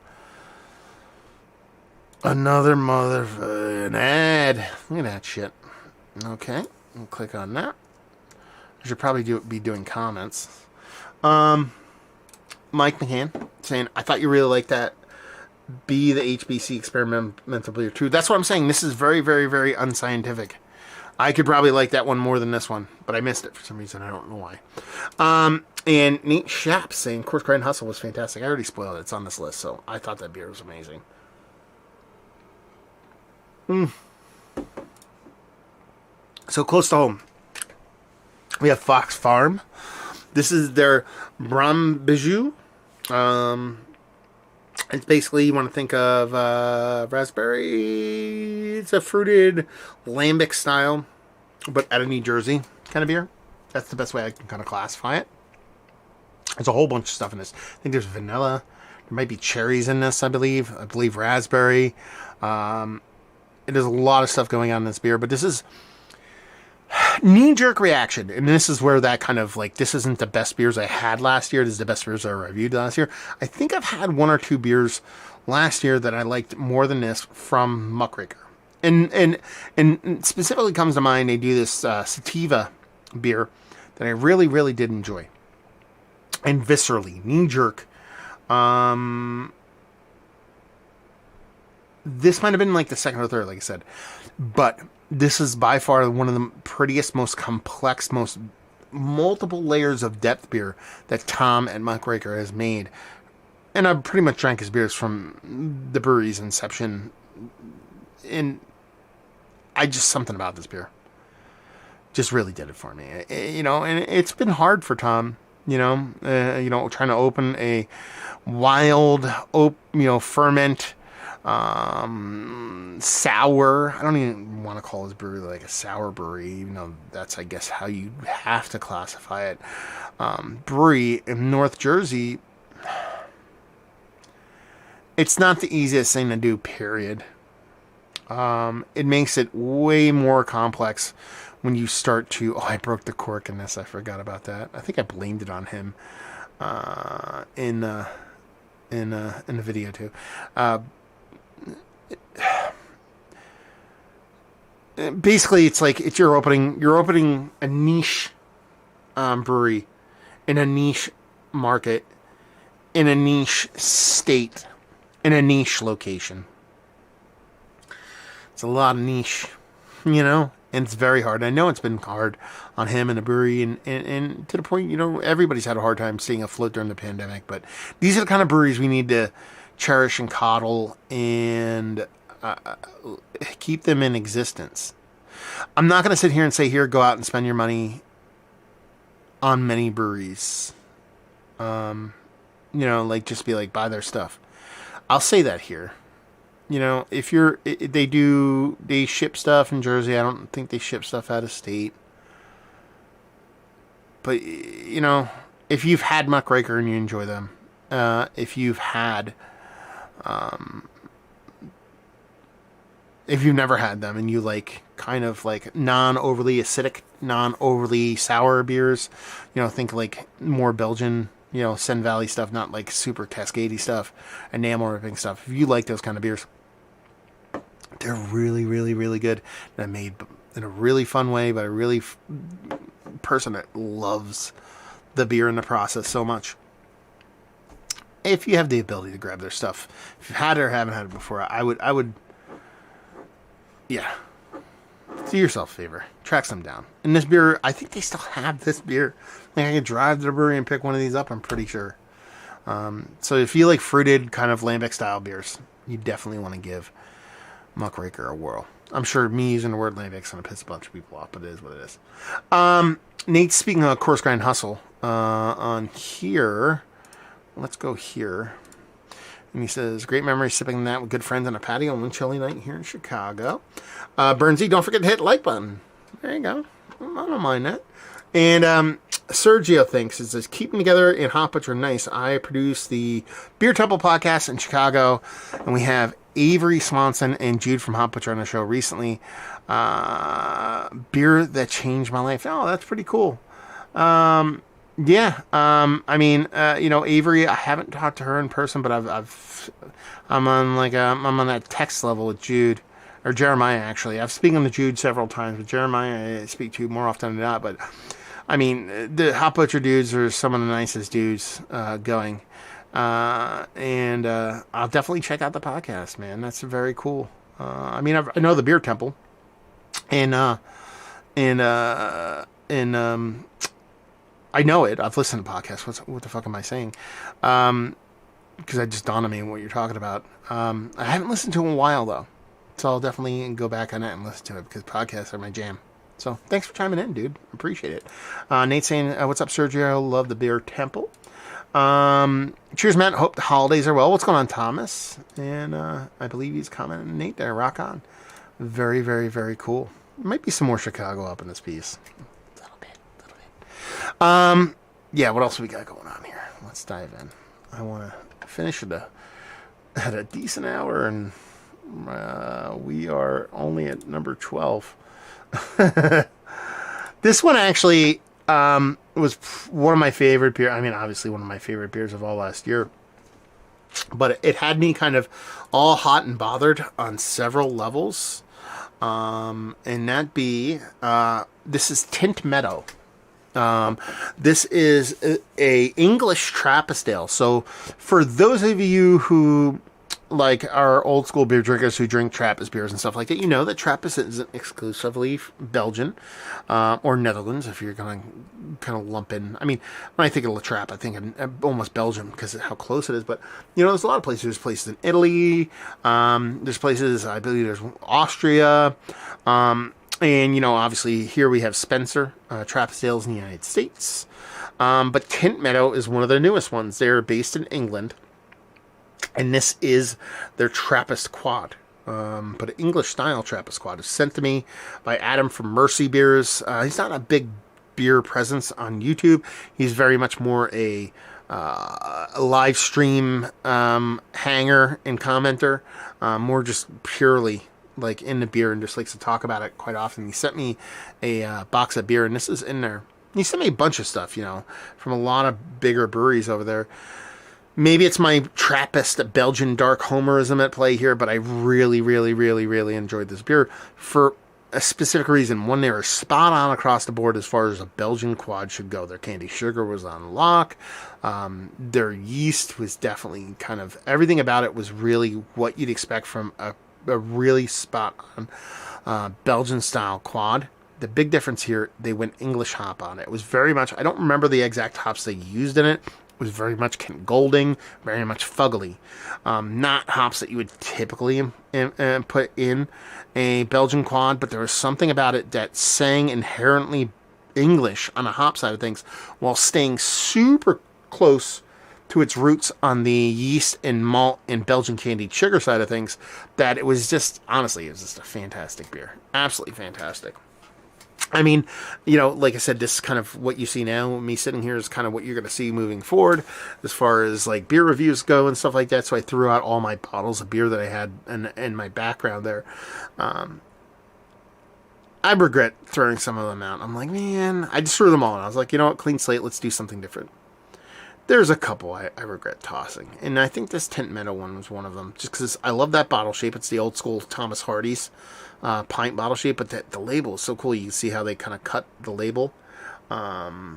Another motherfucking ad. Look at that shit. Okay, we'll click on that. I should probably be doing comments. Mike McCann saying, I thought you really liked that. Be the HBC experimental beer too. That's what I'm saying. This is very, very, very unscientific. I could probably like that one more than this one, but I missed it for some reason. I don't know why. And Nate Schaap saying, Coarse Grind Hustle was fantastic. I already spoiled it. It's on this list, so I thought that beer was amazing. So close to home, we have Fox Farm. This is their BraamBijou. It's basically, you want to think of raspberry. It's a fruited lambic style, but out of New Jersey kind of beer. That's the best way I can kind of classify it. There's a whole bunch of stuff in this. I think there's vanilla. There might be cherries in this, I believe. I believe raspberry. There's a lot of stuff going on in this beer, but this is knee-jerk reaction, and this is where that kind of, like, this isn't the best beers I had last year. This is the best beers I reviewed last year. I think I've had 1 or 2 beers last year that I liked more than this from Muckraker. And specifically comes to mind, they do this sativa beer that I really, really did enjoy. And viscerally, knee-jerk. This might have been like the second or third, like I said. But this is by far one of the prettiest, most complex, most multiple layers of depth beer that Tom at Muckraker has made. And I've pretty much drank his beers from the brewery's inception. And something about this beer. just really did it for me. And it's been hard for Tom, trying to open a wild, ferment, sour. I don't even want to call his brewery like a sour brewery, even though that's, I guess, how you have to classify it. Brewery in North Jersey. It's not the easiest thing to do, period. It makes it way more complex when you start to... Oh, I broke the cork in this. I forgot about that. I think I blamed it on him in the video too. Basically, it's like you're opening a niche brewery in a niche market in a niche state in a niche location. It's a lot of niche, and it's very hard. I know it's been hard on him and the brewery, and to the point, everybody's had a hard time staying afloat during the pandemic, but these are the kind of breweries we need to cherish and coddle and keep them in existence. I'm not going to sit here and say, go out and spend your money on many breweries. Just be like, buy their stuff. I'll say that here. If they ship stuff in Jersey. I don't think they ship stuff out of state. But, if you've had Muckraker and you enjoy them, if you've never had them and you like kind of like non-overly acidic, non-overly sour beers, think like more Belgian, Sen Valley stuff, not like super cascadey stuff, enamel ripping stuff. If you like those kind of beers, they're really, really, really good. They're made in a really fun way by a really person that loves the beer in the process so much. If you have the ability to grab their stuff, if you've had it or haven't had it before, I would, do yourself a favor, track some down. And this beer, I think they still have this beer. Like I could drive to the brewery and pick one of these up, I'm pretty sure. So if you like fruited kind of lambic style beers, you definitely want to give Muckraker a whirl. I'm sure me using the word lambic is going to piss a bunch of people off, but it is what it is. Nate, speaking of Coarse Grind Hustle, on here, let's go here. And he says, great memory sipping that with good friends on a patio on one chilly night here in Chicago. Bernsey, don't forget to hit the like button. There you go. I don't mind that. And Sergio thinks, it says, keep them together and Hop Butcher nice. I produce the Beer Temple podcast in Chicago, and we have Avery Swanson and Jude from Hop Butcher on the show recently. Beer that changed my life. Oh, that's pretty cool. Avery, I haven't talked to her in person, but I'm on that text level with Jude, or Jeremiah actually. I've spoken to Jude several times, but Jeremiah I speak to more often than not. But the Hop Butcher dudes are some of the nicest dudes going, and I'll definitely check out the podcast, man. That's very cool. I know the Beer Temple, and I know it. I've listened to podcasts. What the fuck am I saying? Because I just dawned on me what you're talking about. I haven't listened to it in a while, though. So I'll definitely go back on it and listen to it, because podcasts are my jam. So thanks for chiming in, dude. Appreciate it. Nate saying, what's up, Sergio? Love the Beer Temple. Cheers, Matt. Hope the holidays are well. What's going on, Thomas? And I believe he's commenting. Nate there. Rock on. Very, very, very cool. There might be some more Chicago up in this piece. A little bit. What else we got going on here? Let's dive in. I want to finish at a decent hour, and we are only at number 12. This one actually was one of my favorite beers. Obviously one of my favorite beers of all last year. But it had me kind of all hot and bothered on several levels. And that be, this is Tynt Meadow. This is a English Trappist ale. So for those of you who like our old school beer drinkers who drink Trappist beers and stuff like that, you know that Trappist isn't exclusively Belgian or Netherlands, if you're going to kind of lump in. When I think of La Trappe, I think of almost Belgium because of how close it is. But, there's a lot of places. There's places in Italy. There's places, I believe there's Austria. And, you know, obviously here we have Spencer, Trappist Ales in the United States. But Tynt Meadow is one of their newest ones. They're based in England. And this is their Trappist quad. But an English-style Trappist quad is sent to me by Adam from Mercy Beers. He's not a big beer presence on YouTube. He's very much more a live stream hanger and commenter. More just purely like in the beer and just likes to talk about it quite often. He sent me a box of beer, and this is in there. He sent me a bunch of stuff, you know, from a lot of bigger breweries over there. Maybe it's my Trappist Belgian dark homerism at play here, but I really, really, really, really enjoyed this beer for a specific reason. One, they were spot on across the board as far as a Belgian quad should go. Their candy sugar was on lock. Their yeast was definitely kind of, everything about it was really what you'd expect from a really spot on Belgian style quad. The big difference here, they went English hop on it. It was very much, I don't remember the exact hops they used in it. It was very much Kent Golding, very much Fuggly. Not hops that you would typically put in a Belgian quad, but there was something about it that sang inherently English on the hop side of things while staying super close to its roots on the yeast and malt and Belgian candied sugar side of things, that it was just, honestly, it was just a fantastic beer. Absolutely fantastic. I mean, you know, like I said, this is kind of what you see now. Me sitting here is kind of what you're going to see moving forward as far as like beer reviews go and stuff like that. So I threw out all my bottles of beer that I had in my background there. I regret throwing some of them out. I'm like, man, I just threw them all. And I was like, you know what, clean slate, let's do something different. There's a couple I regret tossing. And I think this Tynt Meadow one was one of them. Just because I love that bottle shape. It's the old school Thomas Hardy's pint bottle shape. But the label is so cool. You can see how they kind of cut the label. Yeah.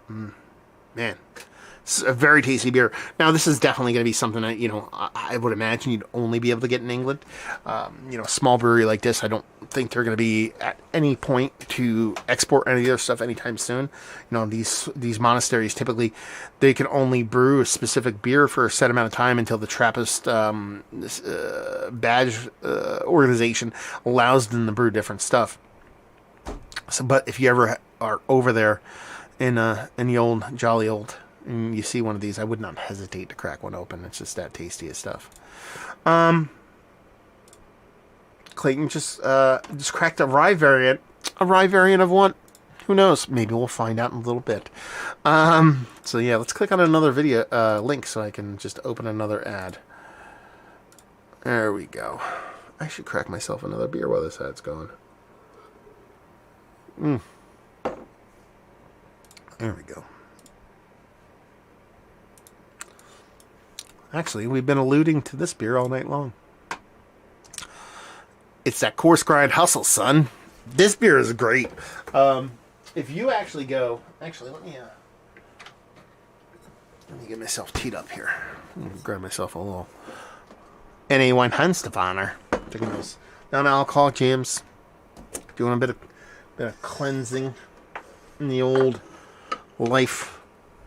Man. It's a very tasty beer. Now, this is definitely going to be something that, you know, I would imagine you'd only be able to get in England. You know, a small brewery like this, I don't think they're going to be at any point to export any of their stuff anytime soon. You know, these monasteries, typically, they can only brew a specific beer for a set amount of time until the Trappist badge organization allows them to brew different stuff. So, but if you ever are over there in the old, jolly old, and you see one of these, I would not hesitate to crack one open. It's just that tasty of stuff. Clayton just cracked a rye variant. A rye variant of what? Who knows? Maybe we'll find out in a little bit. So yeah, let's click on another video link so I can just open another ad. There we go. I should crack myself another beer while this ad's going. There we go. Actually, we've been alluding to this beer all night long. It's that Coarse Grind Hustle, son. This beer is great. If you actually go... Actually, let me get myself teed up here. Grab myself a little NA Wine Handstefaner. Taking those non-alcoholic jams. Doing a bit of cleansing in the old life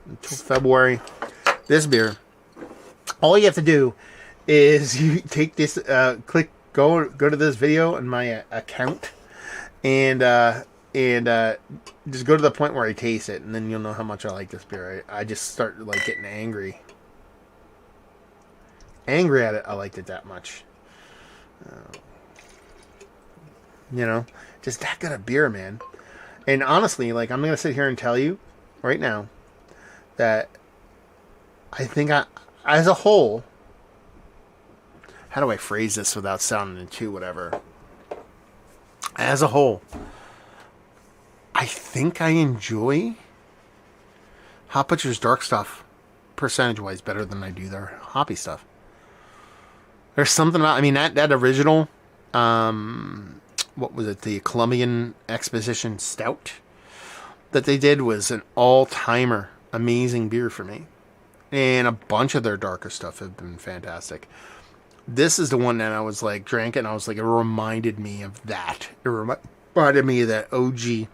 until February. This beer... All you have to do is you take this, go to this video in my account, and just go to the point where I taste it, and then you'll know how much I like this beer. I just start like getting angry at it. I liked it that much. You know, just that good of beer, man. And honestly, like, I'm gonna sit here and tell you right now that I think as a whole, how do I phrase this without sounding too whatever? As a whole, I think I enjoy Hop Butcher's dark stuff percentage-wise better than I do their hoppy stuff. There's something about, I mean, that original, what was it, the Colombian Exposition Stout that they did was an all-timer, amazing beer for me. And a bunch of their darker stuff have been fantastic. This is the one that I was like, drank it, and I was like, it reminded me of that. It reminded me of that OG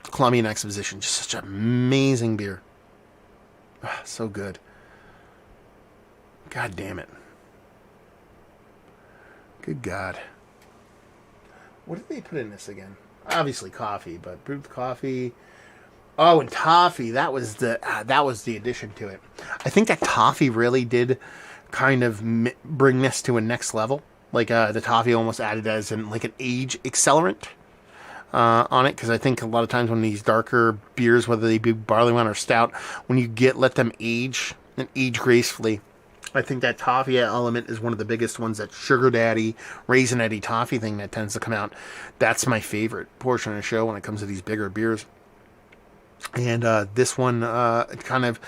Colombian Exposition. Just such an amazing beer. So good. God damn it. Good God. What did they put in this again? Obviously coffee, but brewed coffee. Oh, and toffee. That was the addition to it. I think that toffee really did kind of bring this to a next level. Like the toffee almost added as an age accelerant on it, because I think a lot of times when these darker beers, whether they be Barleywine or Stout, when you let them age and age gracefully, I think that toffee element is one of the biggest ones. That sugar daddy, raisinetty toffee thing that tends to come out. That's my favorite portion of the show when it comes to these bigger beers. And this one kind of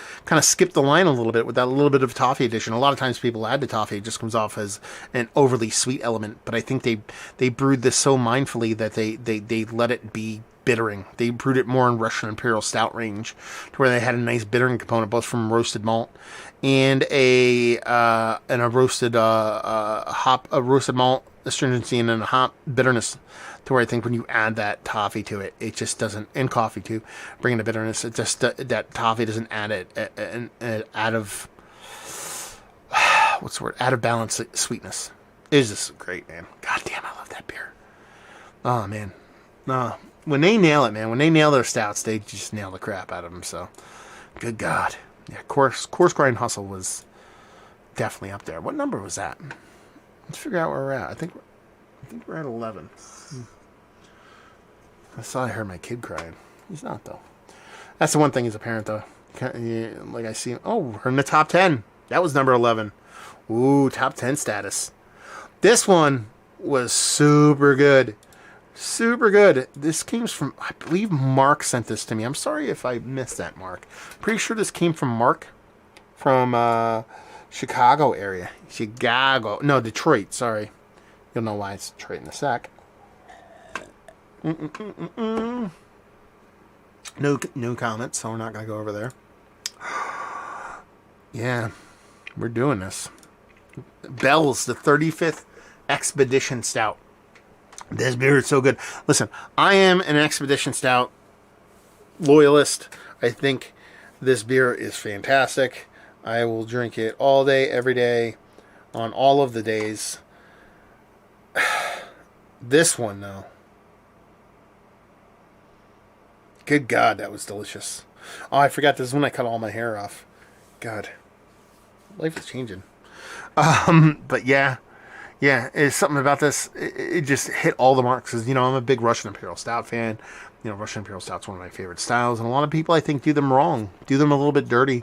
skipped the line a little bit with that little bit of toffee addition. A lot of times people add the toffee, it just comes off as an overly sweet element. But I think they brewed this so mindfully that they let it be bittering. They brewed it more in Russian Imperial Stout range, to where they had a nice bittering component, both from roasted malt and a roasted roasted malt astringency and a hop bitterness. To where I think when you add that toffee to it, it just doesn't, and coffee too, bringing the bitterness, it just, that toffee doesn't add it out of, what's the word, out of balance sweetness. It's just great, man. God damn, I love that beer. Oh, man. When they nail it, man, when they nail their stouts, they just nail the crap out of them, so, good God. Yeah, Coarse Grind Hustle was definitely up there. What number was that? Let's figure out where we're at. I think we're at 11. I heard my kid crying. He's not, though. That's the one thing as a parent, though. Like I see, we're in the top 10. That was number 11. Ooh, top 10 status. This one was super good. Super good. This came from, I believe Mark sent this to me. I'm sorry if I missed that, Mark. Pretty sure this came from Mark from Chicago area. No, Detroit, sorry. You'll know why it's Detroit in a sec. No comments, so we're not going to go over there. Yeah, we're doing this. Bell's, the 35th Expedition Stout. This beer is so good. Listen, I am an Expedition Stout loyalist. I think this beer is fantastic. I will drink it all day, every day, on all of the days. This one, though. Good God, that was delicious. Oh, I forgot this is when I cut all my hair off. God. Life is changing. But yeah, it's something about this. It just hit all the marks. Because, I'm a big Russian Imperial Stout fan. Russian Imperial Stout's one of my favorite styles. And a lot of people, I think, do them wrong. Do them a little bit dirty.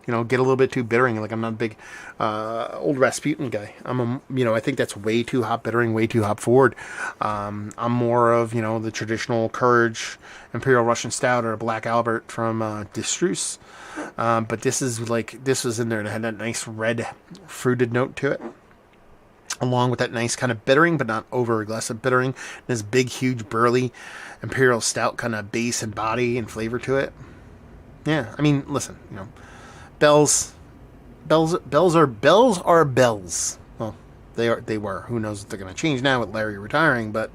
Get a little bit too bittering. Like, I'm not a big old Rasputin guy. I think that's way too hop bittering, way too hop forward. I'm more of, the traditional Courage Imperial Russian Stout or a Black Albert from Distruce. But this was in there and it had that nice red fruited note to it, along with that nice kind of bittering, but not over aggressive bittering. This big, huge, burly Imperial Stout kind of base and body and flavor to it. Yeah, listen, Bells are bells. Well, they were. Who knows if they're going to change now with Larry retiring, but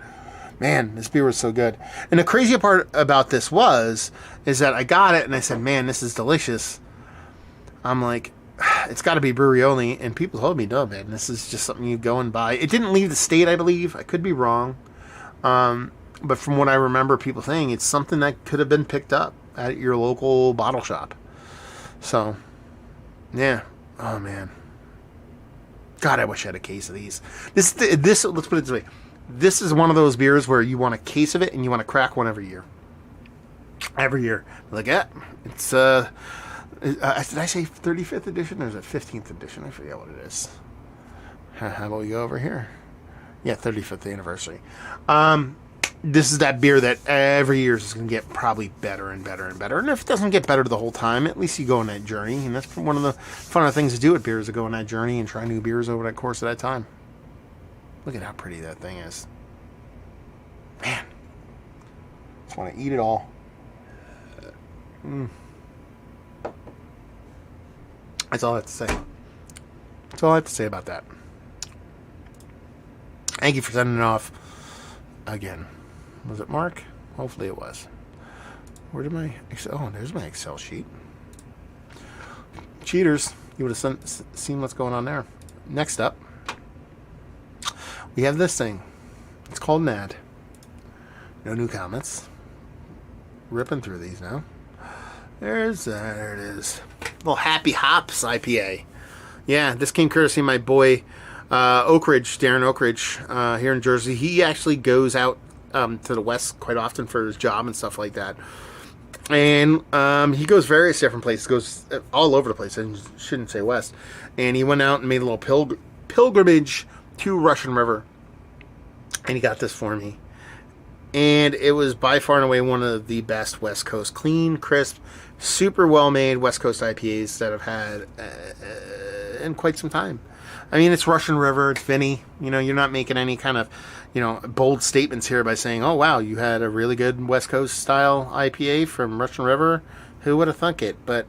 man, this beer was so good. And the crazy part about this is that I got it and I said, man, this is delicious. I'm like, it's got to be brewery only, and people told me, no, man, this is just something you go and buy. It didn't leave the state, I believe. I could be wrong. But from what I remember people saying, it's something that could have been picked up at your local bottle shop. So, yeah. Oh, man. God, I wish I had a case of these. This let's put it this way. This is one of those beers where you want a case of it and you want to crack one every year. Every year. Like, it's, did I say 35th edition or is it 15th edition? I forget what it is. How about we go over here? Yeah, 35th anniversary. This is that beer that every year is going to get probably better and better and better. And if it doesn't get better the whole time, at least you go on that journey. And that's one of the funner things to do with beer is to go on that journey and try new beers over that course of that time. Look at how pretty that thing is. Man. Just want to eat it all. That's all I have to say. That's all I have to say about that. Thank you for sending it off again. Was it Mark? Hopefully it was. Where did my Excel? Oh, there's my Excel sheet. Cheaters. You would have seen what's going on there. Next up, we have this thing. It's called Nad. No new comments. Ripping through these now. There it is. Little Happy Hops IPA. Yeah, this came courtesy of my boy Darren Oak Ridge, here in Jersey. He actually goes out to the west quite often for his job and stuff like that. And he goes various different places. Goes all over the place. I shouldn't say west. And he went out and made a little pilgrimage to Russian River. And he got this for me. And it was by far and away one of the best West Coast, clean, crisp, super well-made West Coast IPAs that I've had in quite some time. I mean, it's Russian River, it's Vinny. You know, you're not making any kind of, bold statements here by saying, oh, wow, you had a really good West Coast style IPA from Russian River. Who would have thunk it? But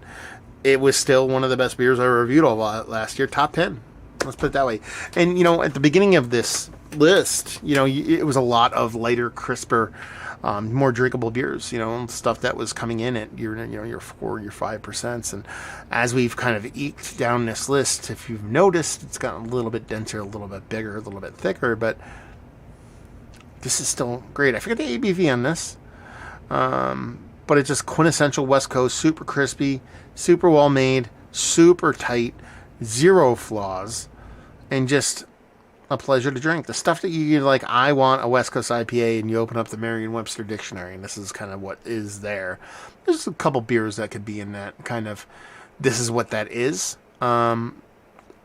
it was still one of the best beers I reviewed all last year. Top 10. Let's put it that way. And, at the beginning of this list, it was a lot of lighter, crisper, more drinkable beers, stuff that was coming in at your 4%, your 5%. And as we've kind of eked down this list, if you've noticed, it's gotten a little bit denser, a little bit bigger, a little bit thicker, but this is still great. I forget the ABV on this, but it's just quintessential West Coast, super crispy, super well made, super tight, zero flaws, and just a pleasure to drink. The stuff that you're like, I want a West Coast IPA, and you open up the Merriam-Webster dictionary, and this is kind of what is there. There's a couple beers that could be in that kind of, this is what that is. A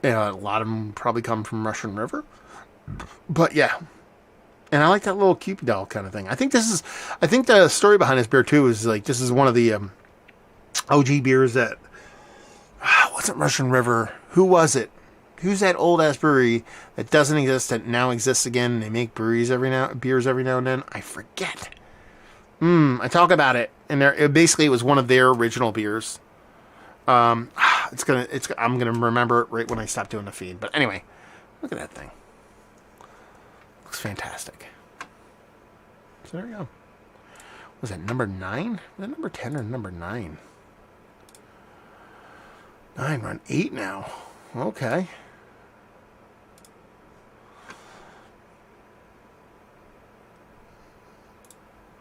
lot of them probably come from Russian River. But yeah. And I like that little Cupid doll kind of thing. I think the story behind this beer too is like, this is one of the OG beers that, wasn't Russian River. Who was it? Who's that old ass brewery that doesn't exist that now exists again? They make beers every now and then. I forget. I talk about it, and it was one of their original beers. I'm gonna remember it right when I stop doing the feed. But anyway, look at that thing. Looks fantastic. So there we go. Was that number 9? Was that number 10 or number 9? 9, we're on 8 now. Okay.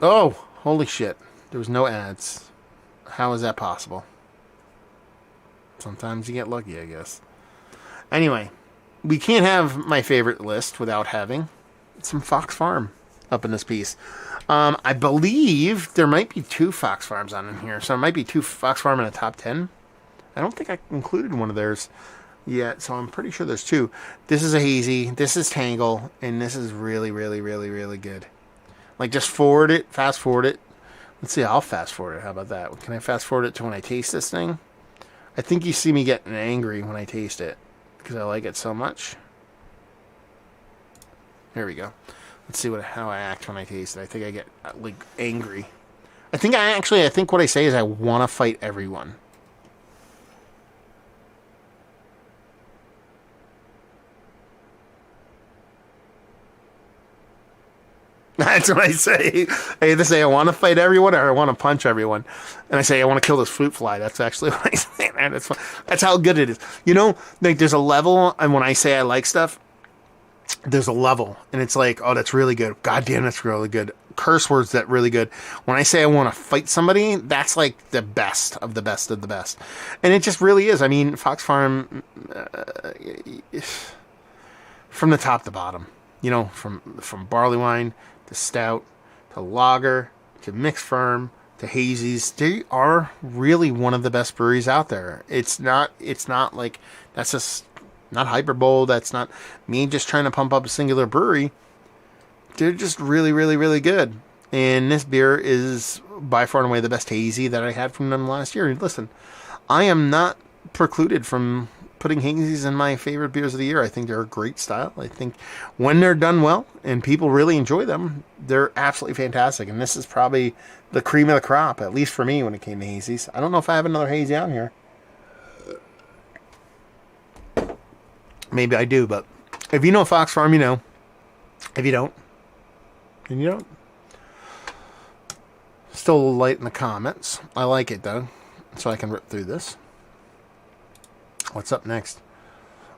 Oh, holy shit. There was no ads. How is that possible? Sometimes you get lucky, I guess. Anyway, we can't have my favorite list without having some Fox Farm up in this piece. I believe there might be 2 Fox Farms on in here. So there might be 2 Fox Farm in the top 10. I don't think I included one of theirs yet, so I'm pretty sure there's 2. This is a Hazie, this is Tangle, and this is really, really, really, really good. Like, just fast forward it. Let's see, I'll fast forward it. How about that? Can I fast forward it to when I taste this thing? I think you see me getting angry when I taste it, because I like it so much. Here we go. Let's see how I act when I taste it. I think I get, like, angry. I think what I say is I want to fight everyone. That's what I say. I either say I want to fight everyone or I want to punch everyone. And I say I want to kill this fruit fly. That's actually what I say, man. That's how good it is. Like, there's a level, and when I say I like stuff, there's a level. And it's like, oh, that's really good. God damn, that's really good. Curse words, that really good. When I say I want to fight somebody, that's like the best of the best of the best. And it just really is. I mean, Fox Farm, from the top to bottom, from Barleywine to Stout, to Lager, to Mixed Firm, to Hazies, they are really one of the best breweries out there. It's not like, that's just not hyperbole. That's not me just trying to pump up a singular brewery. They're just really, really, really good. And this beer is by far and away the best hazy that I had from them last year. Listen, I am not precluded from putting hazies in my favorite beers of the year. I think they're a great style. I think when they're done well and people really enjoy them, they're absolutely fantastic. And this is probably the cream of the crop, at least for me when it came to hazies. I don't know if I have another hazy on here. Maybe I do, but if you know Fox Farm, you know. If you don't, then you don't. Still a little light in the comments. I like it, though, so I can rip through this. What's up next?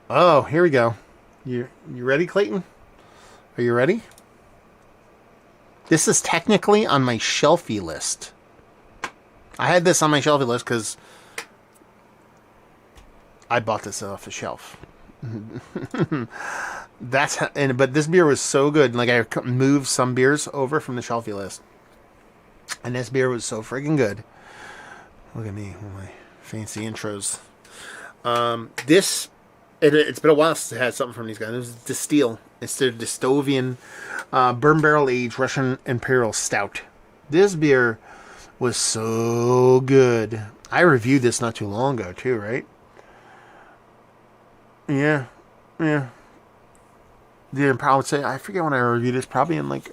Oh, here we go. You ready, Clayton? Are you ready? This is technically on my shelfie list. I had this on my shelfie list because I bought this off the shelf. But this beer was so good. Like, I moved some beers over from the shelfie list, and this beer was so freaking good. Look at me with my fancy intros. It's been a while since I had something from these guys. It was Distill. It's their Distovian bourbon barrel aged Russian Imperial Stout. This beer was so good. I reviewed this not too long ago too, right? Yeah. I would say, I forget when I reviewed this, probably in like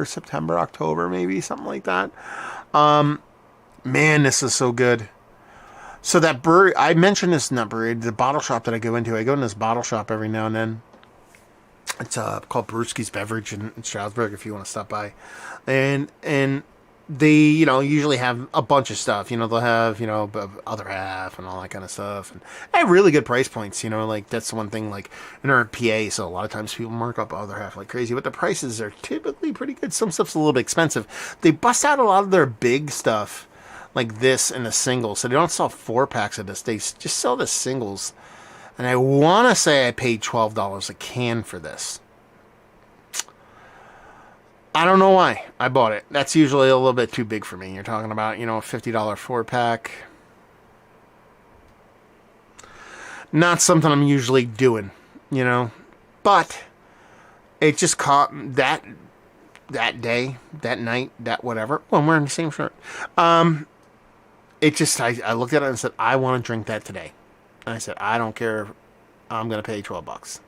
September, October, maybe, something like that. Man, this is so good. So that brewery, I mentioned this in that brewery, the bottle shop that I go into. I go in this bottle shop every now and then. It's called Brewski's Beverage in Stroudsburg, if you want to stop by. And they, usually have a bunch of stuff. They'll have, other half and all that kind of stuff. And they have really good price points, like that's the one thing, like, in our PA, so a lot of times people mark up other half like crazy, but the prices are typically pretty good. Some stuff's a little bit expensive. They bust out a lot of their big stuff, like this in the singles. So they don't sell 4-packs of this. They just sell the singles. And I want to say I paid $12 a can for this. I don't know why I bought it. That's usually a little bit too big for me. You're talking about, a $50 4-pack. Not something I'm usually doing, But it just caught that day, that night, that whatever. Well, I'm wearing the same shirt. I looked at it and said, I want to drink that today. And I said, I don't care. I'm going to pay $12.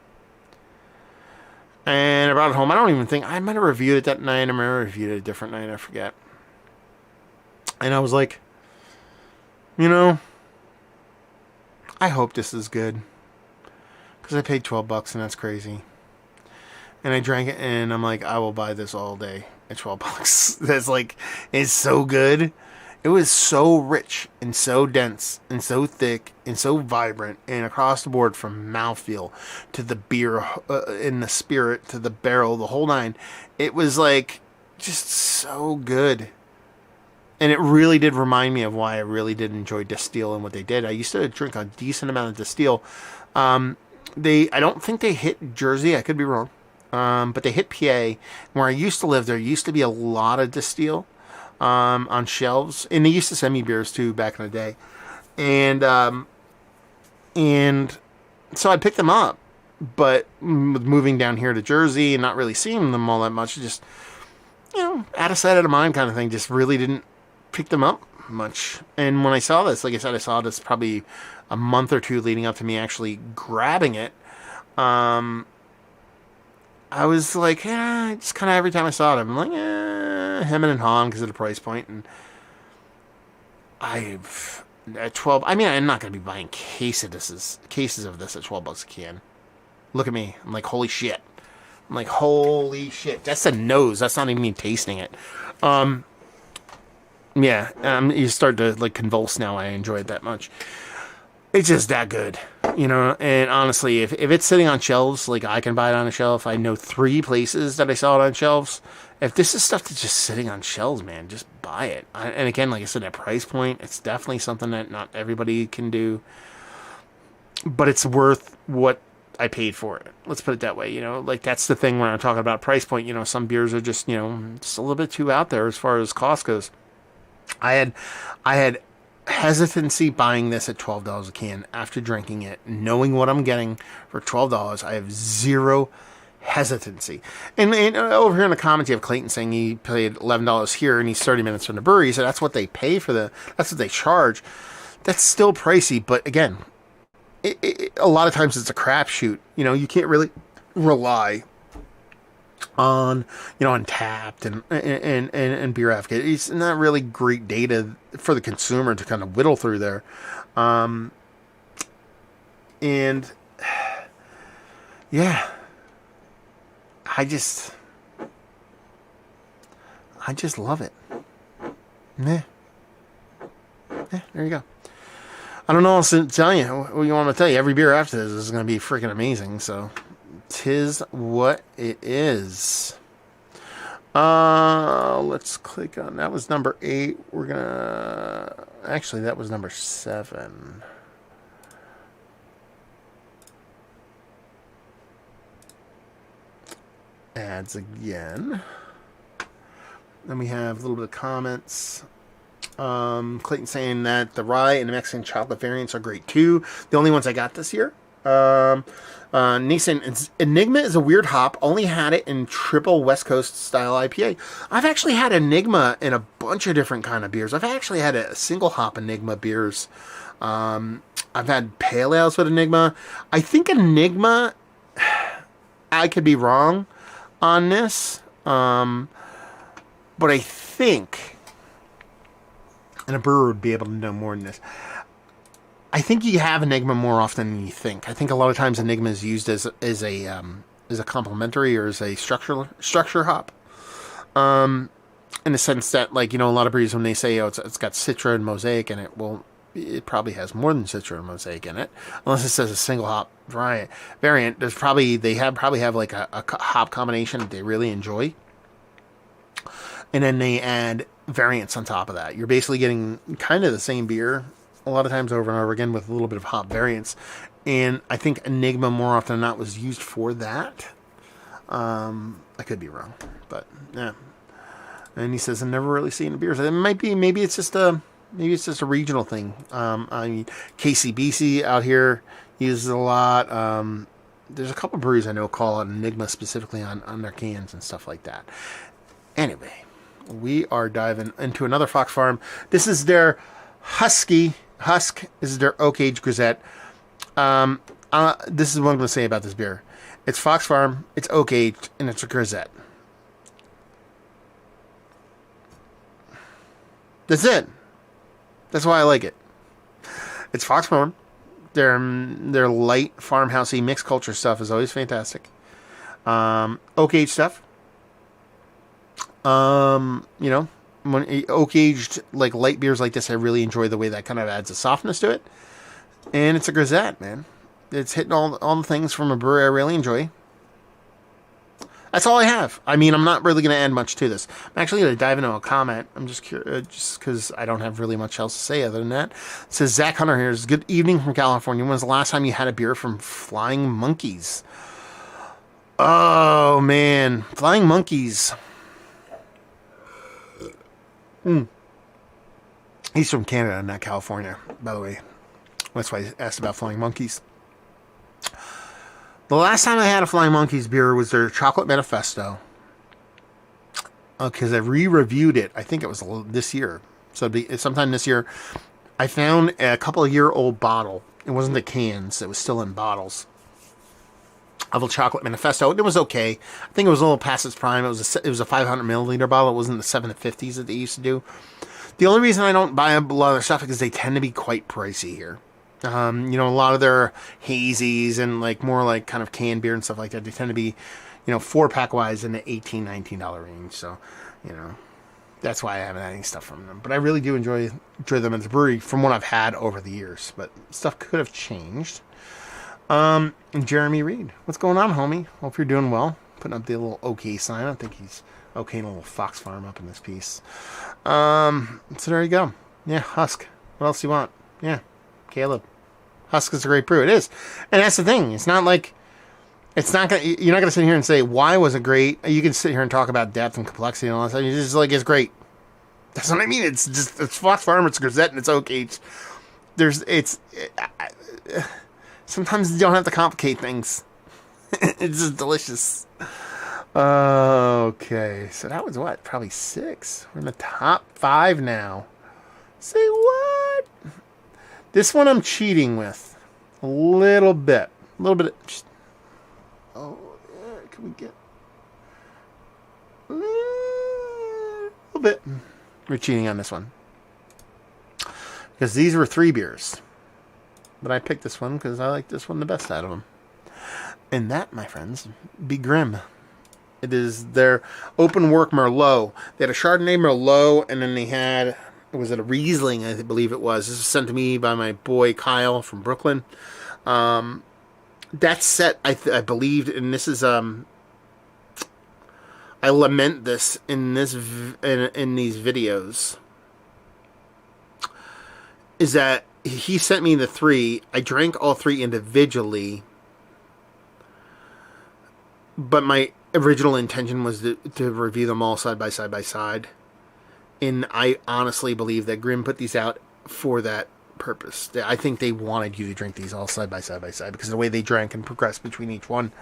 And I brought it home. I don't even think, I might have reviewed it that night. I might have reviewed it a different night. I forget. And I was like, I hope this is good. Because I paid $12 and that's crazy. And I drank it and I'm like, I will buy this all day at $12. That's like, it's so good. It was so rich and so dense and so thick and so vibrant and across the board, from mouthfeel to the beer in the spirit to the barrel, the whole nine. It was like just so good. And it really did remind me of why I really did enjoy Distill and what they did. I used to drink a decent amount of Distill. I don't think they hit Jersey. I could be wrong. But they hit PA. Where I used to live, there used to be a lot of Distill on shelves, and they used to send me beers too back in the day, and so I'd pick them up. But with moving down here to Jersey and not really seeing them all that much, just out of sight, out of mind kind of thing, just really didn't pick them up much. And when I saw this, like I said, I saw this probably a month or two leading up to me actually grabbing it. I was like, just kind of every time I saw it, I'm like, hemming and hawing because of the price point. And at 12, I mean, I'm not going to be buying cases of this at $12 a can. Look at me. I'm like, holy shit. That's the nose. That's not even me tasting it. You start to like convulse now. I enjoy it that much. It's just that good, and honestly, if it's sitting on shelves, like I can buy it on a shelf. I know 3 places that I saw it on shelves. If this is stuff that's just sitting on shelves, man, just buy it. And again, like I said, at price point, it's definitely something that not everybody can do, but it's worth what I paid for it. Let's put it that way, like that's the thing when I'm talking about price point. Some beers are just, just a little bit too out there as far as cost goes. I had hesitancy buying this at $12 a can after drinking it, knowing what I'm getting for $12. I have zero hesitancy. And over here in the comments, you have Clayton saying he paid $11 here and he's 30 minutes from the brewery, so that's what they pay for that's what they charge. That's still pricey, but again, a lot of times it's a crapshoot. You can't really rely on Untapped and Beer Advocate. It's not really great data for the consumer to kind of whittle through there, and I just love it. There you go. I don't know what else to tell you. What you want me to tell you? Every beer after this is going to be freaking amazing. So 'tis what it is. Let's click on, that was number 8. We're gonna, actually that was number 7. Ads again. Then we have a little bit of comments. Clayton saying that the rye and the Mexican chocolate variants are great too. The only ones I got this year. Nathan, Enigma is a weird hop. Only had it in triple West Coast style IPA. I've actually had Enigma in a bunch of different kind of beers. I've actually had a single hop Enigma beers. I've had pale ales with Enigma. I think Enigma, I could be wrong on this, but I think, and a brewer would be able to know more than this, I think you have Enigma more often than you think. I think a lot of times Enigma is used as a complementary or as a structure hop, in the sense that, like, you know, a lot of breweries, when they say, oh, it's got Citra and Mosaic in it, well, it probably has more than Citra and Mosaic in it, unless it says a single hop variant. There's probably have like a hop combination that they really enjoy, and then they add variants on top of that. You're basically getting kind of the same beer a lot of times over and over again with a little bit of hop variants, and I think Enigma more often than not was used for that. I could be wrong, but yeah. And he says, I've never really seen beers. It might be, maybe it's just a regional thing. I mean, KCBC out here uses it a lot. There's a couple breweries I know call it Enigma specifically on their cans and stuff like that. Anyway, we are diving into another Fox Farm. This is their Husk. This is their oak age Grisette. This is what I'm going to say about this beer. It's Fox Farm, it's oak aged, and it's a Grisette. That's it. That's why I like it. It's Fox Farm. Their light farmhousey mixed culture stuff is always fantastic. Oak aged stuff. You know, when oak aged like light beers like this, I really enjoy the way that kind of adds a softness to it. And it's a Grisette, man. It's hitting all the things from a brewery I really enjoy. That's all I have. I mean, I'm not really going to add much to this. I'm actually going to dive into a comment. I'm just curious, just because I don't have really much else to say other than that. It says, Zach Hunter here. Good evening from California. When was the last time you had a beer from Flying Monkeys? Oh, man. Flying Monkeys. He's from Canada, not California, by the way. That's why I asked about Flying Monkeys. The last time I had a Flying Monkeys beer was their Chocolate Manifesto. Because I re-reviewed it. I think it was this year. So sometime this year. I found a couple of year-old bottle. It wasn't the cans. It was still in bottles. Of a Chocolate Manifesto. It was okay. I think it was a little past its prime. It was a 500 milliliter bottle. It wasn't the 750s that they used to do. The only reason I don't buy a lot of their stuff is because they tend to be quite pricey here. You know, a lot of their hazies and like more like kind of canned beer and stuff like that, they tend to be, you know, 4-pack wise in the $18, $19 range. So, you know, that's why I haven't had any stuff from them. But I really do enjoy them as a brewery from what I've had over the years. But stuff could have changed. And Jeremy Reed, what's going on, homie? Hope you're doing well. Putting up the little OK sign. I think he's okay in a little Fox Farm up in this piece. So there you go. Yeah, Husk. What else do you want? Yeah, Caleb. Husk is a great brew. It is. And that's the thing. It's not like, you're not going to sit here and say, why was it great? You can sit here and talk about depth and complexity and all that stuff. You're just like, it's great. That's what I mean. It's Fox Farm, it's Grisette, and it's oak aged. Sometimes you don't have to complicate things. It's just delicious. Okay. So that was what? Probably 6. We're in the top 5 now. Say what? This one I'm cheating with. A little bit. Just, oh, yeah, can we get a little bit? We're cheating on this one. Because these were 3 beers. But I picked this one because I like this one the best out of them. And that, my friends, be Grimm. It is their open work Merlot. They had a Chardonnay Merlot, and then they had, was it a Riesling, I believe it was. This was sent to me by my boy Kyle from Brooklyn. that set, I believed, and this is I lament this in these videos, is that he sent me the 3. I drank all 3 individually, but my original intention was to review them all side by side. And I honestly believe that Grimm put these out for that purpose. I think they wanted you to drink these all side by side because of the way they drank and progressed between each one.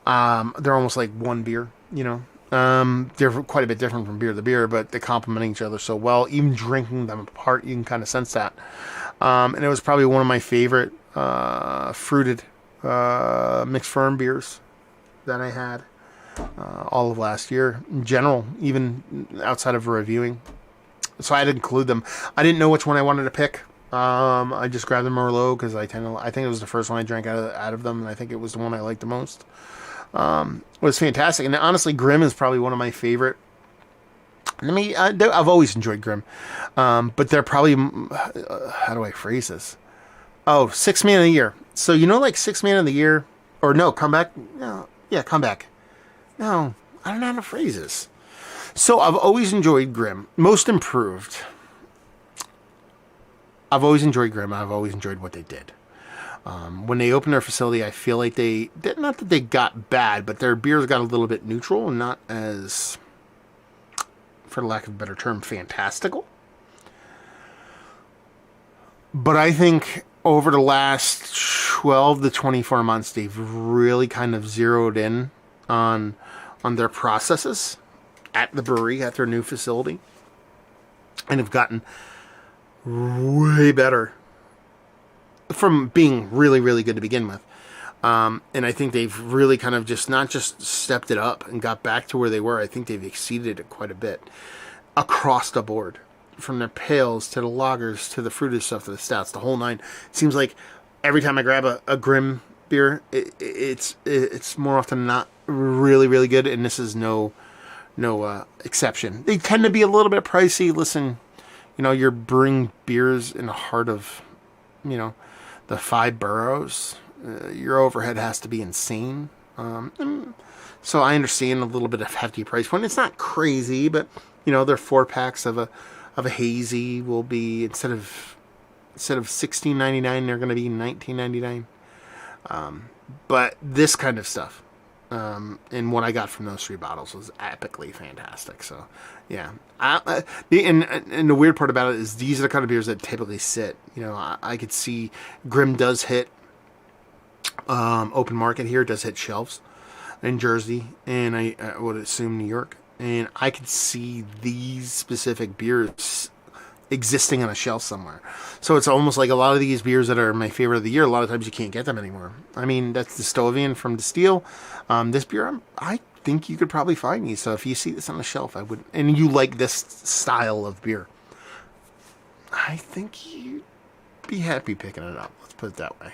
They're almost like one beer, you know. They're quite a bit different from beer to beer, but they complement each other so well. Even drinking them apart, you can kind of sense that. And it was probably one of my favorite fruited mixed firm beers that I had all of last year. In general, even outside of reviewing. So I had to include them. I didn't know which one I wanted to pick. I just grabbed the Merlot because I think it was the first one I drank out of them, and I think it was the one I liked the most. It was fantastic, and honestly, Grimm is probably one of my favorite. I've always enjoyed Grimm, but they're probably how do I phrase this? Oh, 6th man of the year. So like 6th man of the year, or no, comeback. No, yeah, comeback. No, I don't know how to phrase this. So I've always enjoyed Grimm. Most improved. I've always enjoyed Grimm. I've always enjoyed what they did. When they opened their facility, I feel like not that they got bad, but their beers got a little bit neutral and not as, for lack of a better term, fantastical. But I think over the last 12 to 24 months, they've really kind of zeroed in on their processes at the brewery, at their new facility, and have gotten way better from being really, really good to begin with. And I think they've really kind of not just stepped it up and got back to where they were. I think they've exceeded it quite a bit across the board, from their pales to the lagers to the fruited stuff to the stouts, the whole 9. It seems like every time I grab a Grimm beer, it's more often than not really, really good, and this is no exception. They tend to be a little bit pricey. Listen, you're brewing beers in the heart of, the 5 boroughs. Your overhead has to be insane. So I understand a little bit of hefty price point. It's not crazy, but their 4-packs of a hazy will be instead of $16.99, they're going to be $19.99. But this kind of stuff, and what I got from those 3 bottles was epically fantastic. So, yeah. And the weird part about it is these are the kind of beers that typically sit. I could see Grimm does hit open market here, does hit shelves in Jersey, and I would assume New York. And I could see these specific beers existing on a shelf somewhere. So it's almost like a lot of these beers that are my favorite of the year, a lot of times you can't get them anymore. I mean, that's the Stovian from Distill. This beer, I think you could probably find these. So if you see this on the shelf, I would, and you like this style of beer, I think you'd be happy picking it up. Let's put it that way.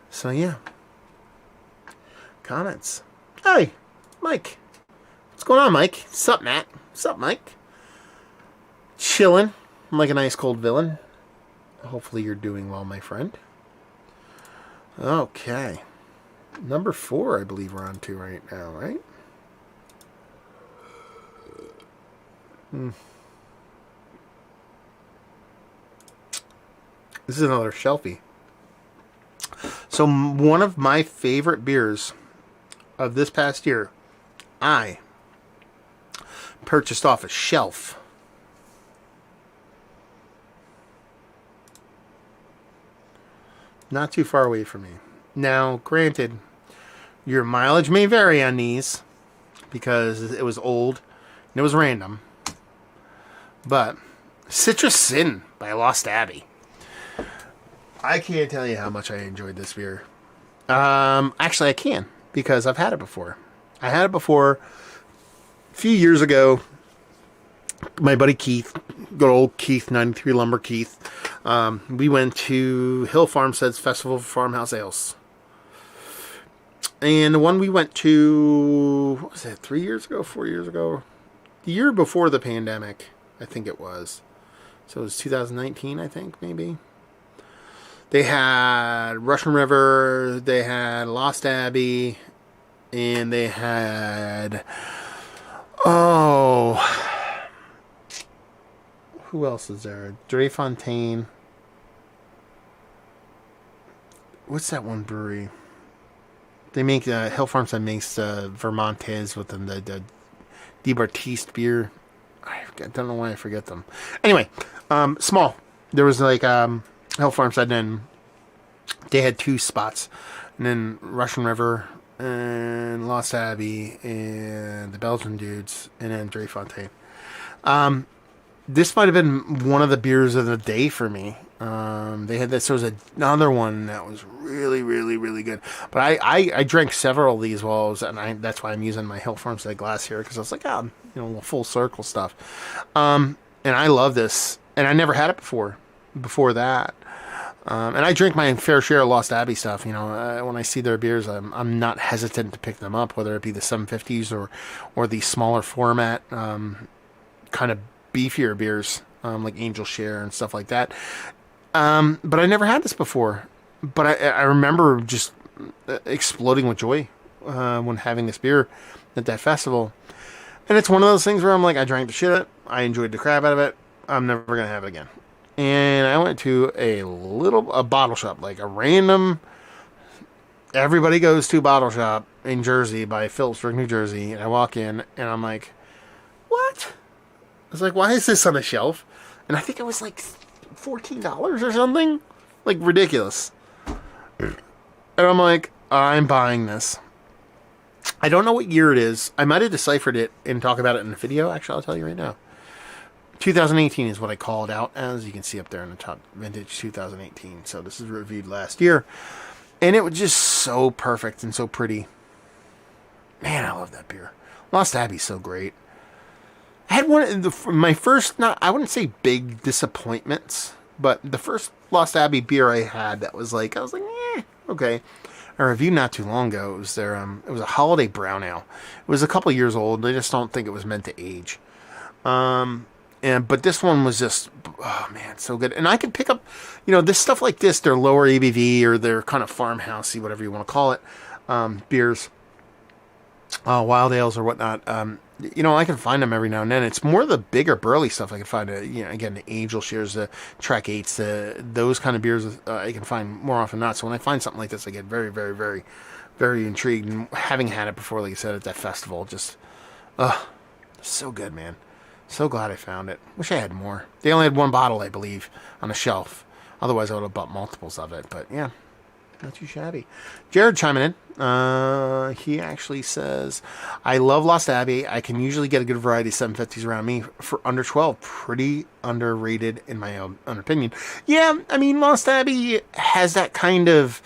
So yeah. Comments. Hey, Mike. What's going on, Mike? Sup, Matt? Sup, Mike? Chilling like a nice cold villain. Hopefully you're doing well, my friend. Okay. Number 4, I believe we're on to right now, right? This is another shelfie. So one of my favorite beers of this past year, I purchased off a shelf. Not too far away from me. Now, granted, your mileage may vary on these because it was old and it was random. But Citrus Sin by Lost Abbey. I can't tell you how much I enjoyed this beer. Actually, I can because I've had it before. I had it before a few years ago. My buddy Keith, good old Keith, 93 Lumber Keith. We went to Hill Farmstead's Festival for Farmhouse Ales. And the one we went to, what was it, 3 years ago, 4 years ago? The year before the pandemic, I think it was. So it was 2019, I think, maybe. They had Russian River, they had Lost Abbey, and they had, oh, who else is there? Fontaine. What's that one brewery? They make, Hill Farmstead makes Vermontes with them, the DeBartiste beer. I don't know why I forget them. Anyway, small. There was like, Hill Farmstead, and they had 2 spots. And then Russian River and Lost Abbey and the Belgian dudes, and then Dre Fontaine. This might have been one of the beers of the day for me. They had this. There was another one that was really, really, really good. But I drank several of these while I was, and that's why I'm using my Hill Farmstead glass here, because I was like, full circle stuff. And I love this, and I never had it before that. And I drink my fair share of Lost Abbey stuff. When I see their beers, I'm not hesitant to pick them up, whether it be the 750s or the smaller format, kind of beefier beers, like Angel Share and stuff like that. But I never had this before. But I remember just exploding with joy when having this beer at that festival. And it's one of those things where I'm like, I drank the shit out of it. I enjoyed the crap out of it. I'm never going to have it again. And I went to a bottle shop, like a random, everybody goes to bottle shop in Jersey by Phillipsburg, New Jersey. And I walk in and I'm like, what? I was like, why is this on a shelf? And I think it was like $14 or something. Like ridiculous. And I'm like, I'm buying this. I don't know what year it is. I might have deciphered it and talk about it in the video. Actually, I'll tell you right now. 2018 is what I called out as. You can see up there in the top, vintage 2018. So this is reviewed last year. And it was just so perfect and so pretty. Man, I love that beer. Lost Abbey's so great. I had my first, I wouldn't say big disappointments, but the first Lost Abbey beer I had that was like, I was like, okay. I reviewed not too long ago. It was it was a holiday brown ale. It was a couple years old. I just don't think it was meant to age. But this one was just, oh man, so good. And I could pick up, this stuff like this, they're lower ABV or they're kind of farmhousey, whatever you want to call it, beers, wild ales or whatnot. I can find them every now and then. It's more the bigger burly stuff I can find. Again, the Angel Shares, the Track 8s, those kind of beers I can find more often than not. So when I find something like this, I get very, very, very, very intrigued. And having had it before, like I said, at that festival, just, so good, man. So glad I found it. Wish I had more. They only had 1 bottle, I believe, on the shelf. Otherwise, I would have bought multiples of it. But yeah, not too shabby. Jared chiming in. He actually says, I love Lost Abbey. I can usually get a good variety of 750s around me for under 12. Pretty underrated in my own opinion. Yeah, I mean, Lost Abbey has that kind of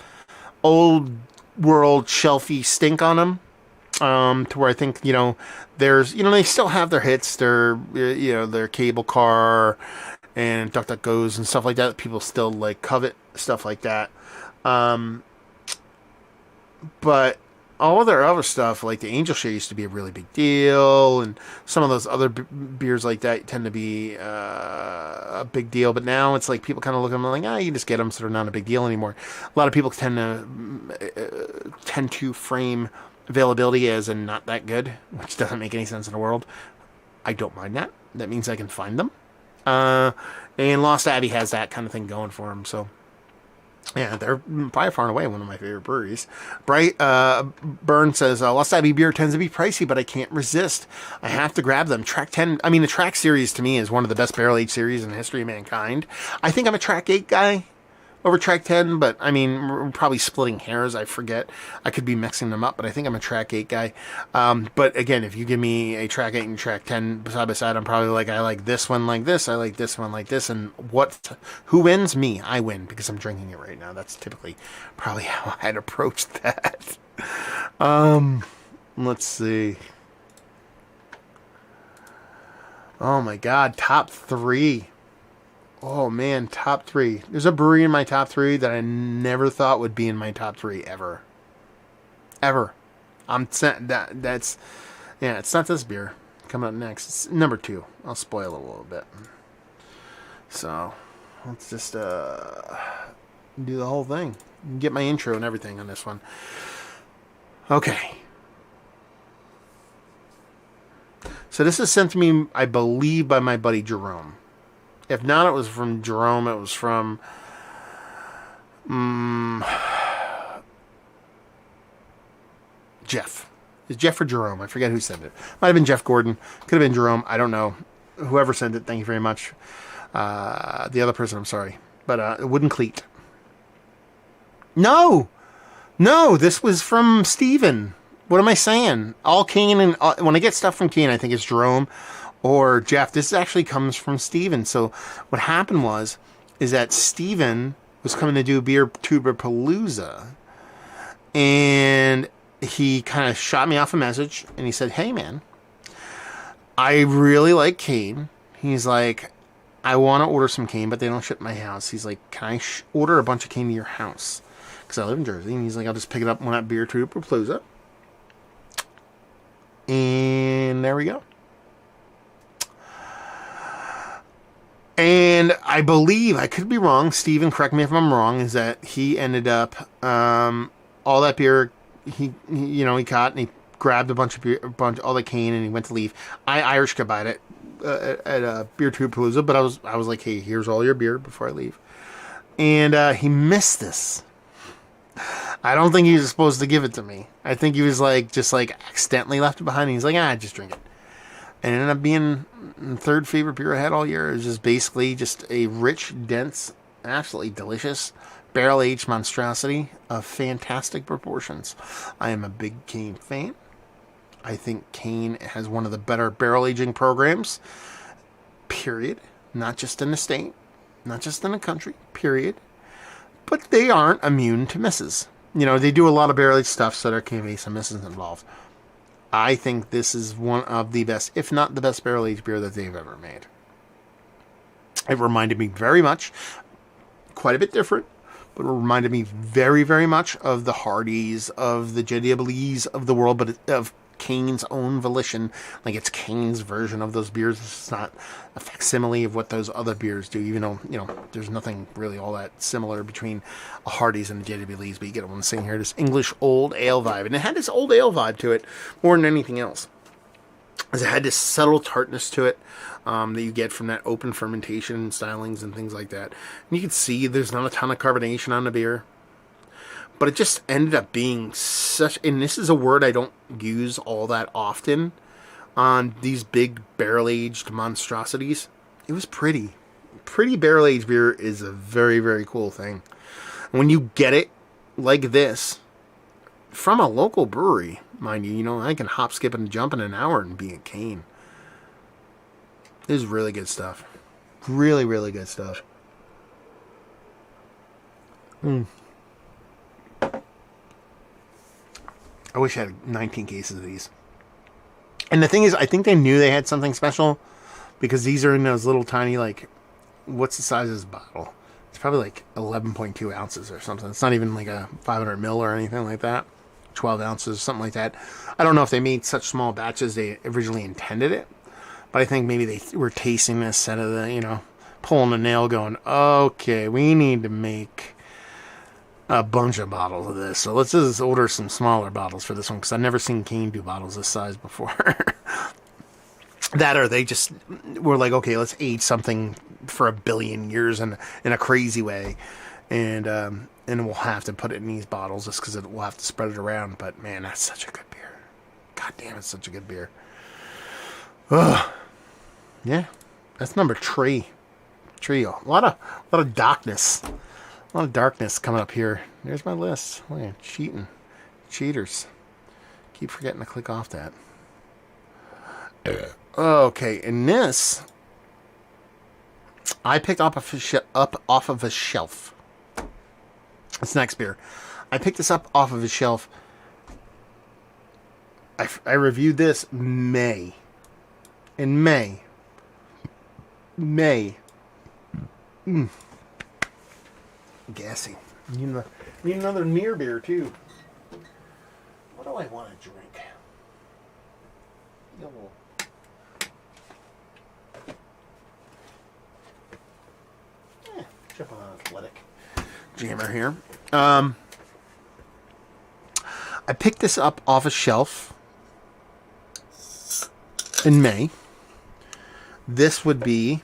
old world shelfy stink on them. To where I think, there's, they still have their hits, their Cable Car and DuckDuckGoes and stuff like that. People still like covet stuff like that. But all of their other stuff, like the Angel Share used to be a really big deal, and some of those other beers like that tend to be a big deal. But now it's like people kind of look at them like, you can just get them, so they're not a big deal anymore. A lot of people tend to frame availability as in not that good, which doesn't make any sense in the world. I don't mind that. That means I can find them. And Lost Abbey has that kind of thing going for them, so yeah, they're by far and away one of my favorite breweries. Burn says, Lost Abbey beer tends to be pricey, but I can't resist. I have to grab them. Track 10, the Track series to me is one of the best barrel-aged series in the history of mankind. I think I'm a Track 8 guy over Track 10, but we're probably splitting hairs. I forget. I could be mixing them up, but I think I'm a Track 8 guy. But again, if you give me a Track 8 and Track 10 side by side, I'm probably like, I like this one like this, I like this one like this, and who wins? Me. I win, because I'm drinking it right now. That's typically probably how I'd approach that. Let's see. Oh my god, top 3. Oh man, top 3. There's a brewery in my top 3 that I never thought would be in my top 3 ever. Ever. It's not this beer. Coming up next. It's number 2. I'll spoil it a little bit. So, let's just, Do the whole thing. Get my intro and everything on this one. Okay. So this is sent to me, I believe, by my buddy Jerome. If not, it was from Jerome. It was from Jeff. Is Jeff or Jerome? I forget who sent it. Might have been Jeff Gordon. Could have been Jerome. I don't know. Whoever sent it, thank you very much. The other person, I'm sorry. But Wooden Cleat. No! No, this was from Steven. What am I saying? All Kane and... when I get stuff from Kane, I think it's Jerome or Jeff. This actually comes from Steven. So what happened is that Steven was coming to do Beer Tuber Palooza. And he kind of shot me off a message. And he said, hey, man, I really like Kane. He's like, I want to order some Kane, but they don't ship my house. He's like, can I order a bunch of Kane to your house? Because I live in Jersey. And he's like, I'll just pick it up when at Beer Tuber Palooza. And there we go. And I believe, I could be wrong, Steven, correct me if I'm wrong, is that he ended up, all that beer, he caught and he grabbed a bunch of beer, all the Kane, and he went to leave. I Irish goodbye it at Beer Tuber Palooza, but I was like, hey, here's all your beer before I leave. And he missed this. I don't think he was supposed to give it to me. I think he was just accidentally left it behind. And he's like, just drink it. And it ended up being the third favorite beer I had all year. It was just basically just a rich, dense, absolutely delicious barrel-aged monstrosity of fantastic proportions. I am a big Kane fan. I think Kane has one of the better barrel aging programs. Period. Not just in the state, not just in the country. Period. But they aren't immune to misses. They do a lot of barrel-aged stuff, so there can be some misses involved. I think this is one of the best, if not the best barrel-aged beer that they've ever made. It reminded me very much, quite a bit different, but it reminded me very, very much of the Hardys, of the JWs of the world, but of Kane's own volition. Like, it's Kane's version of those beers. It's not a facsimile of what those other beers do, even though, there's nothing really all that similar between a Hardy's and the JWs, but you get what I'm saying here, this English old ale vibe. And it had this old ale vibe to it more than anything else, as it had this subtle tartness to it that you get from that open fermentation stylings and things like that. And you can see there's not a ton of carbonation on the beer. But it just ended up being such... And this is a word I don't use all that often on these big barrel-aged monstrosities. It was pretty. Pretty barrel-aged beer is a very, very cool thing. When you get it like this from a local brewery, mind you, I can hop, skip, and jump in an hour and be a Kane. This is really good stuff. Really, really good stuff. I wish I had 19 cases of these. And the thing is, I think they knew they had something special because these are in those little tiny, what's the size of this bottle? It's probably 11.2 ounces or something. It's not even a 500 mil or anything like that. 12 ounces, something like that. I don't know if they made such small batches they originally intended it, but I think maybe they were tasting this out of the, pulling a nail going, okay, we need to make a bunch of bottles of this. So let's just order some smaller bottles for this one, because I've never seen Kane do bottles this size before. That or they just were like, okay, let's age something for 1 billion years in a crazy way. And we'll have to put it in these bottles just because we'll have to spread it around. But man, that's such a good beer. God damn, it's such a good beer. Ugh. Yeah, that's number 3. Trio. A lot of darkness. A lot of darkness coming up here. There's my list. Oh, yeah, cheating. Cheaters. Keep forgetting to click off that. Okay, and this I picked up off of a shelf. This next beer. I picked this up off of a shelf. I reviewed this in May. Gassy. Need another near beer too. What do I want to drink? Jump on athletic. jammer here. I picked this up off a shelf in May. This would be,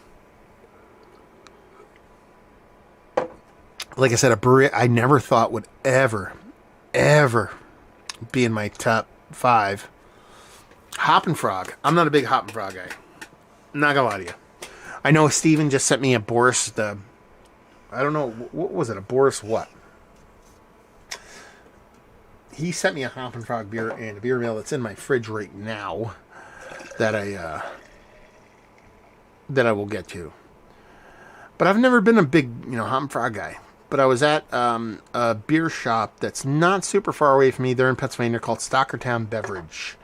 like I said, a brewery I never thought would ever be in my top 5. Hop and Frog. I'm not a big Hop and Frog guy. Not gonna lie to you. I know Steven just sent me a Boris, I don't know, what was it? A Boris what? He sent me a Hop and Frog beer and a beer mail that's in my fridge right now that I will get to. But I've never been a big, Hop and Frog guy. But I was at a beer shop that's not super far away from me. They're in Pennsylvania, called Stockertown Beverage.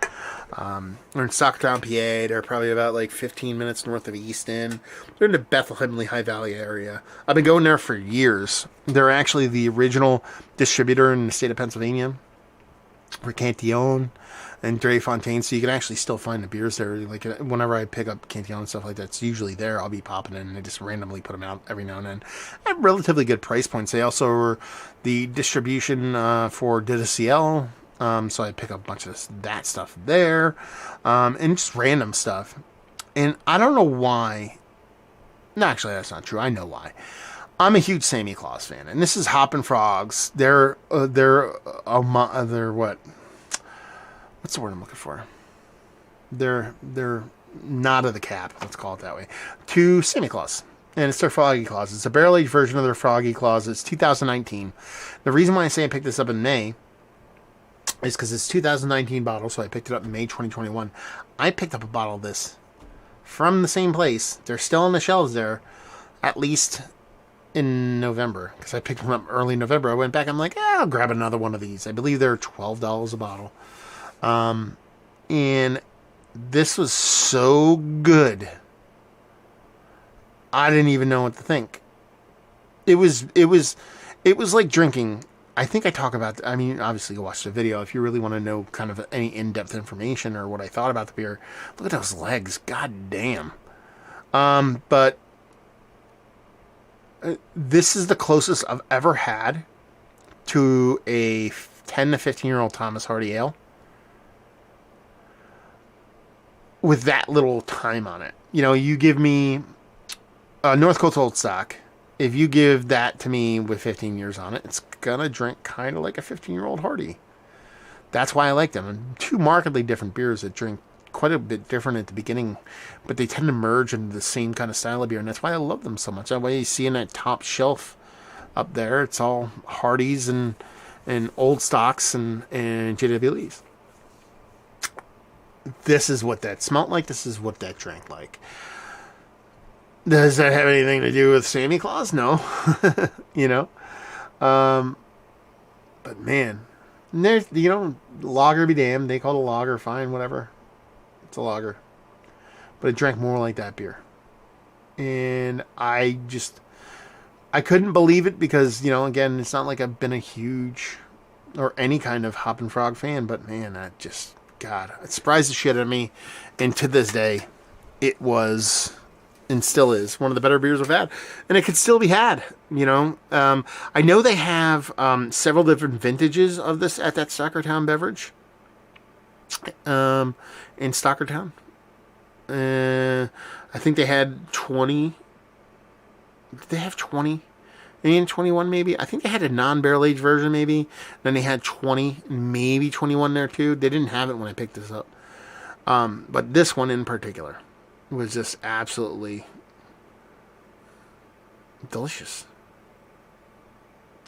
They're in Stockertown, PA. They're probably about like 15 minutes north of Easton. They're in the Bethlehem, Lehigh Valley area. I've been going there for years. They're actually the original distributor in the state of Pennsylvania for Cantillon and Dre Fontaine, so you can actually still find the beers there. Like, whenever I pick up Cantillon and stuff like that, it's usually there. I'll be popping in, and they just randomly put them out every now and then at relatively good price points. They also are the distribution for DDCL, so I pick up a bunch of that stuff there, and just random stuff. And I don't know why. No, actually, that's not true. I know why. I'm a huge Sammy Claus fan, and this is Hop and Frogs. They're what? What's the word I'm looking for? They're not of the cap, let's call it that way, to Sammy Claus. And it's their Froggy Claus. It's a barrel-aged version of their Froggy Claus. It's 2019. The reason why I say I picked this up in May is because it's 2019 bottle, so I picked it up in May 2021. I picked up a bottle of this from the same place. They're still on the shelves there, at least in November, because I picked them up early November. I went back, I'm like, I'll grab another one of these. I believe they're $12 a bottle. And this was so good, I didn't even know what to think. It was like drinking. I think I talk about, obviously you watch the video if you really want to know kind of any in-depth information or what I thought about the beer. Look at those legs. God damn. But this is the closest I've ever had to a 10 to 15-year-old Thomas Hardy Ale with that little time on it. You give me North Coast Old Stock. If you give that to me with 15 years on it, it's gonna drink kind of like a 15-year-old Hardy. That's why I like them. And two markedly different beers that drink quite a bit different at the beginning, but they tend to merge into the same kind of style of beer, and that's why I love them so much. That way you see in that top shelf up there, it's all Hardys and Old Stocks and JWLEs. This is what that smelled like. This is what that drank like. Does that have anything to do with Sammy Claus? No. But man, there's, lager be damned. They call it a lager, fine, whatever. It's a lager. But it drank more like that beer. And I couldn't believe it because, again, it's not like I've been a huge or any kind of Hop and Frog fan, but man, God, it surprised the shit out of me. And to this day, it was, and still is, one of the better beers I've had. And it could still be had, I know they have several different vintages of this at that Stockertown Beverage. In Stockertown. I think they had 20. Did they have 20? And 21 maybe? I think they had a non-barrel aged version maybe. Then they had 20, maybe 21 there too. They didn't have it when I picked this up. But this one in particular was just absolutely delicious.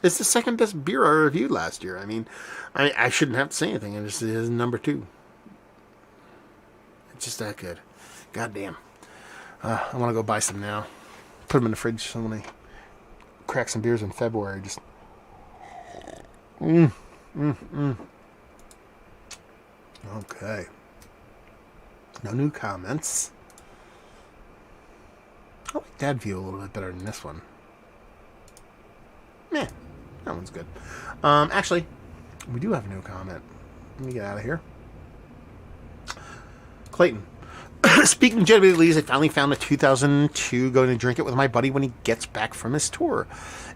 It's the second best beer I reviewed last year. I shouldn't have to say anything. It is number 2. It's just that good. God damn. I want to go buy some now. Put them in the fridge so when I crack some beers in February, just Okay. No new comments. I like that view a little bit better than this one. Meh. That one's good. Actually, we do have a new comment. Let me get out of here. Clayton. Speaking of JW Lees, I finally found a 2002. Going to drink it with my buddy when he gets back from his tour.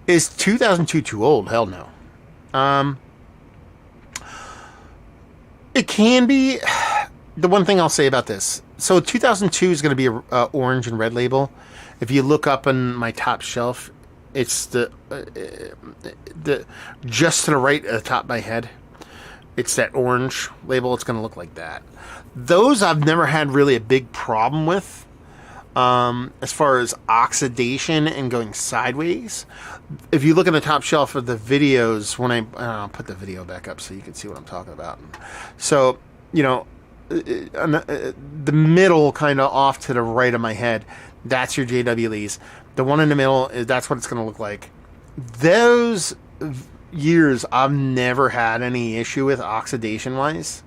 Is 2002 too old? Hell no. It can be. The one thing I'll say about this. So 2002 is going to be a orange and red label. If you look up on my top shelf, it's the just to the right at the top of my head. It's that orange label. It's going to look like that. Those I've never had really a big problem with. As far as oxidation and going sideways. If you look at the top shelf of the videos, when I'll put the video back up so you can see what I'm talking about. So, you know, the middle kind of off to the right of my head, that's your JW Lees. The one in the middle, that's what it's going to look like. Those years, I've never had any issue with oxidation-wise.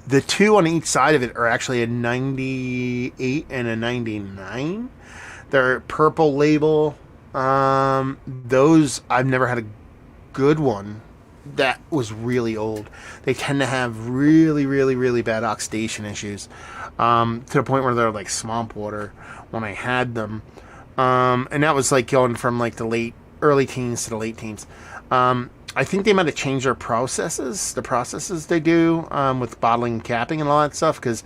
The two on each side of it are actually a 98 and a 99. They're purple label. Those, I've never had a good one that was really old. They tend to have really, really, really bad oxidation issues. To the point where they're like swamp water when I had them. And that was like going from like the early teens to the late teens. I think they might have changed their processes, the processes they do with bottling and capping and all that stuff. Because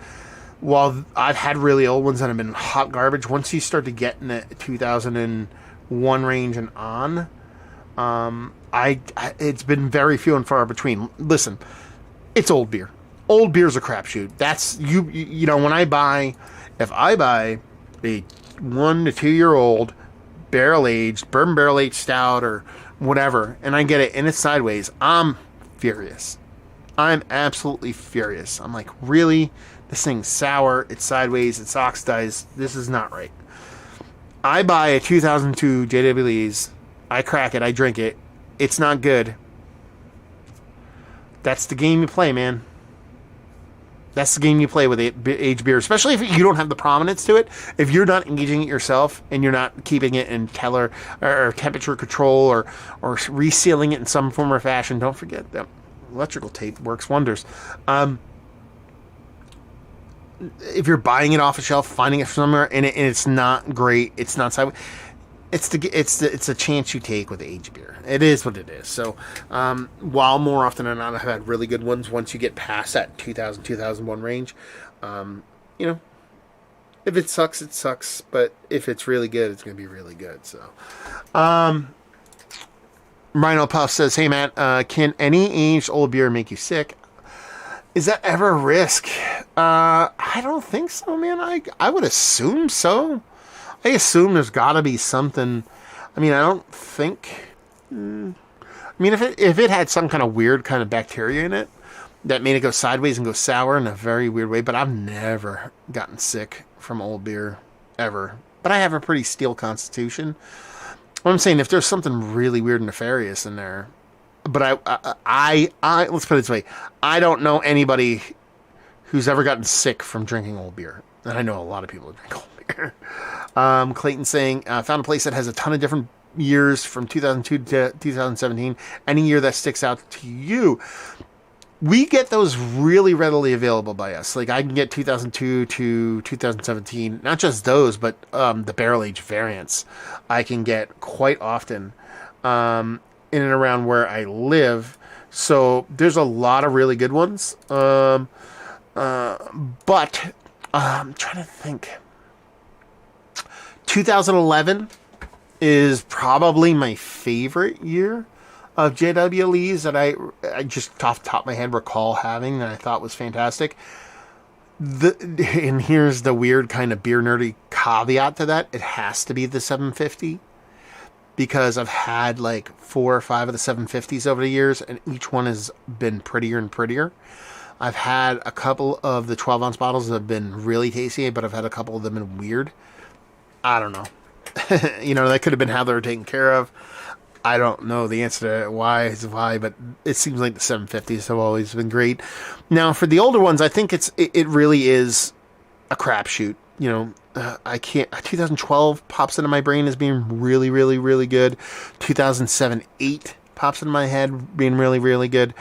while I've had really old ones that have been hot garbage, once you start to get in the 2001 range and on, it's been very few and far between. Listen, it's old beer. Old beer's a crapshoot. That's you know, when if I buy a 1 to 2 year old barrel aged bourbon barrel aged stout or whatever, and I get it and it's sideways, I'm furious. I'm absolutely furious. I'm like, really? This thing's sour, it's sideways, it's oxidized. This is not right. I buy a 2002 JW Lees, I crack it, I drink it, it's not good. That's the game you play, man. That's the game you play with aged beer, especially if you don't have the prominence to it. If you're not engaging it yourself and you're not keeping it in teller or temperature control or resealing it in some form or fashion, don't forget that electrical tape works wonders. If you're buying it off a shelf, finding it somewhere, and it's not great, it's not sideways. It's a chance you take with aged beer. It is what it is. So, while more often than not I've had really good ones, once you get past that 2000, 2001 range, you know, if it sucks, it sucks. But if it's really good, it's going to be really good. So, Rhino Puff says, "Hey Matt, can any aged old beer make you sick? Is that ever a risk?" I don't think so, man. I would assume so. I assume there's got to be something. I mean, I don't think. I mean, if it had some kind of weird kind of bacteria in it that made it go sideways and go sour in a very weird way, but I've never gotten sick from old beer ever. But I have a pretty steel constitution. What I'm saying, if there's something really weird and nefarious in there, but I let's put it this way, I don't know anybody who's ever gotten sick from drinking old beer, and I know a lot of people who drink old beer. Clayton saying, found a place that has a ton of different years from 2002 to 2017. Any year that sticks out to you. We get those really readily available by us. Like I can get 2002 to 2017, not just those, but the barrel age variants I can get quite often in and around where I live. So there's a lot of really good ones. But I'm trying to think. 2011 is probably my favorite year of JW Lees that I just off the top of my head recall having that I thought was fantastic. And here's the weird kind of beer nerdy caveat to that. It has to be the 750 because I've had like 4 or 5 of the 750s over the years and each one has been prettier and prettier. I've had a couple of the 12-ounce bottles that have been really tasty, but I've had a couple of them been weird. I don't know. You know, that could have been how they were taken care of. I don't know the answer to why, but it seems like the 750s have always been great. Now, for the older ones, I think it really is a crapshoot. You know, I can't. 2012 pops into my brain as being really, really, really good. 2007, 8 pops into my head being really, really good.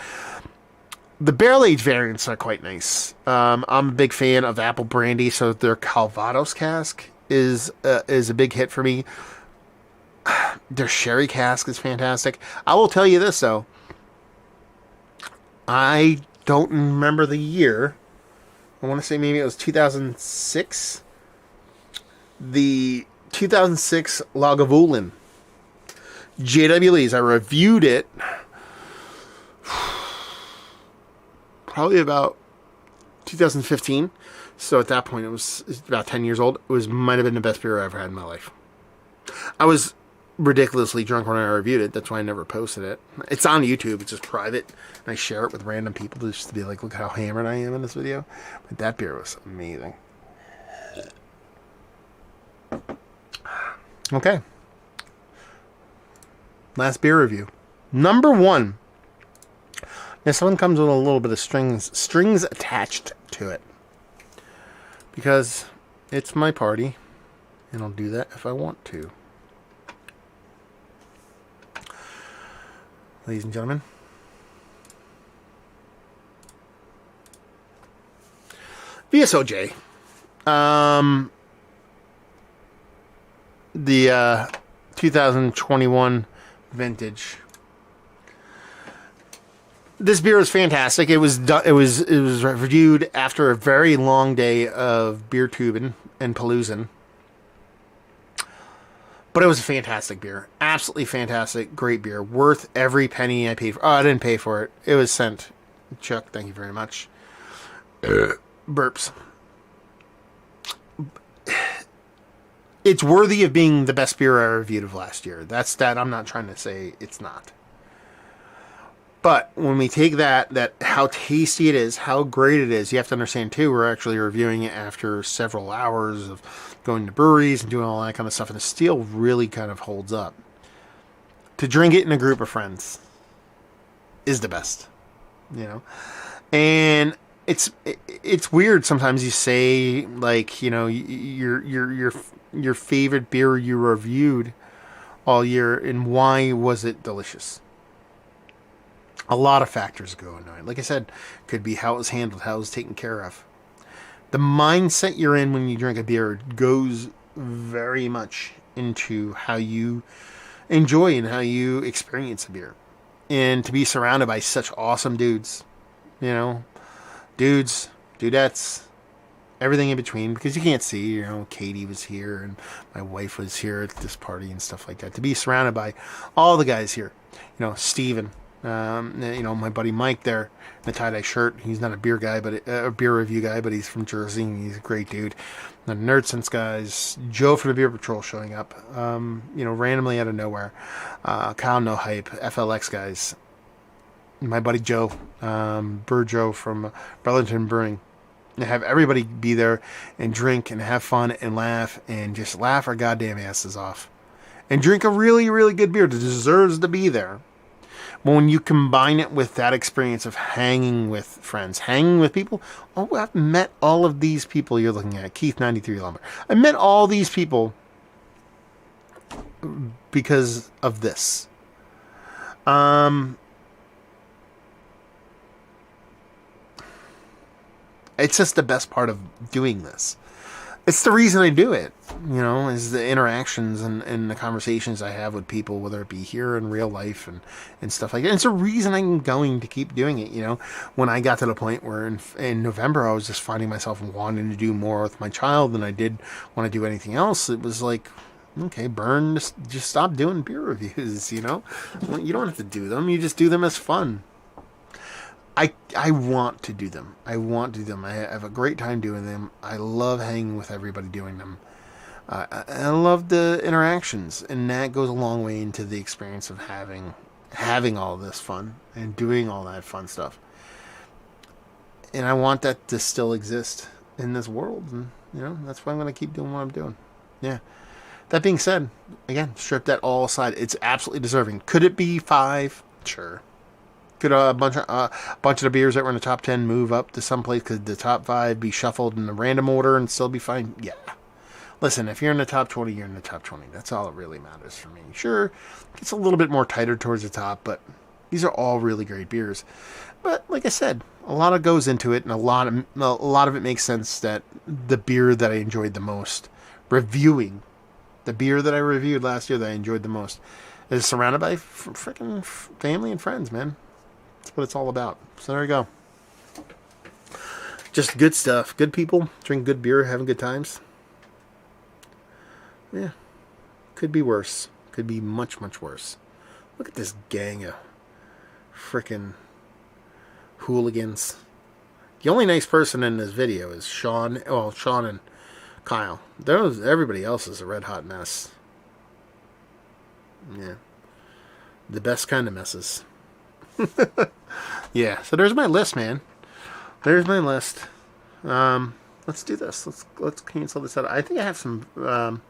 The barrel-aged variants are quite nice. I'm a big fan of apple brandy, so their Calvados cask is a big hit for me. Their sherry cask is fantastic. I will tell you this, though. I don't remember the year. I want to say maybe it was 2006. The 2006 Lagavulin JW Lee's. I reviewed it probably about 2015. So at that point, it was about 10 years old. It might have been the best beer I ever had in my life. I was ridiculously drunk when I reviewed it. That's why I never posted it. It's on YouTube. It's just private. And I share it with random people just to be like, look how hammered I am in this video. But that beer was amazing. Okay. Last beer review. Number 1. This one comes with a little bit of strings attached to it. Because it's my party. And I'll do that if I want to. Ladies and gentlemen. VSOJ. The 2021 vintage. This beer is fantastic. It was reviewed after a very long day of beer tubing and paloozing. But it was a fantastic beer. Absolutely fantastic. Great beer. Worth every penny I paid for. Oh, I didn't pay for it. It was sent. Chuck, thank you very much. Burps. It's worthy of being the best beer I reviewed of last year. That's that. I'm not trying to say it's not. But when we take that how tasty it is, how great it is, you have to understand too, we're actually reviewing it after several hours of going to breweries and doing all that kind of stuff, and the steel really kind of holds up. To drink it in a group of friends is the best, you know. And it's weird sometimes you say, like, you know, your favorite beer you reviewed all year and why was it delicious. A lot of factors go into it. Like I said, could be how it was handled, how it was taken care of. The mindset you're in when you drink a beer goes very much into how you enjoy and how you experience a beer. And to be surrounded by such awesome dudes, you know, dudes, dudettes, everything in between, because you can't see, you know, Katie was here and my wife was here at this party and stuff like that. To be surrounded by all the guys here, you know, Steven, you know, my buddy Mike there in the tie-dye shirt. He's not a beer guy, but a beer review guy, but he's from Jersey and he's a great dude. The Nerd Sense guys, Joe from the Beer Patrol showing up, you know, randomly out of nowhere. Kyle No Hype, FLX guys. My buddy Joe, Bird Joe from Burlington Brewing. And have everybody be there and drink and have fun and laugh and just laugh our goddamn asses off. And drink a really, really good beer that deserves to be there. But when you combine it with that experience of hanging with friends, hanging with people, oh, I've met all of these people you're looking at. Keith 93 Lumber. I met all these people because of this. It's just the best part of doing this. It's the reason I do it, you know, is the interactions and the conversations I have with people, whether it be here in real life and stuff like that. And it's a reason I'm going to keep doing it, you know. When I got to the point where in November I was just finding myself wanting to do more with my child than I did want to do anything else, it was like, okay, Burn, just stop doing beer reviews, you know. You don't have to do them. You just do them as fun. I want to do them. I have a great time doing them. I love hanging with everybody doing them. I love the interactions, and that goes a long way into the experience of having all this fun and doing all that fun stuff. And I want that to still exist in this world, and you know, that's why I'm going to keep doing what I'm doing. Yeah. That being said, again, strip that all aside. It's absolutely deserving. Could it be 5? Sure. Could a bunch of the beers that were in the top 10 move up to someplace? Could the top 5 be shuffled in a random order and still be fine? Yeah. Listen, if you're in the top 20, you're in the top 20. That's all that really matters for me. Sure, it's a little bit more tighter towards the top, but These are all really great beers. But like I said, a lot of goes into it, and a lot of it makes sense that the beer that I enjoyed the most, reviewing, the beer that I reviewed last year that I enjoyed the most, is surrounded by freaking family and friends, man. That's what it's all about. So there you go. Just good stuff. Good people, drink good beer, having good times. Yeah. Could be worse. Could be much, much worse. Look at this gang of freaking hooligans. The only nice person in this video is Sean. Well, Sean and Kyle. Everybody else is a red hot mess. Yeah. The best kind of messes. Yeah. So there's my list, man. There's my list. Let's do this. Let's cancel this out. I think I have some.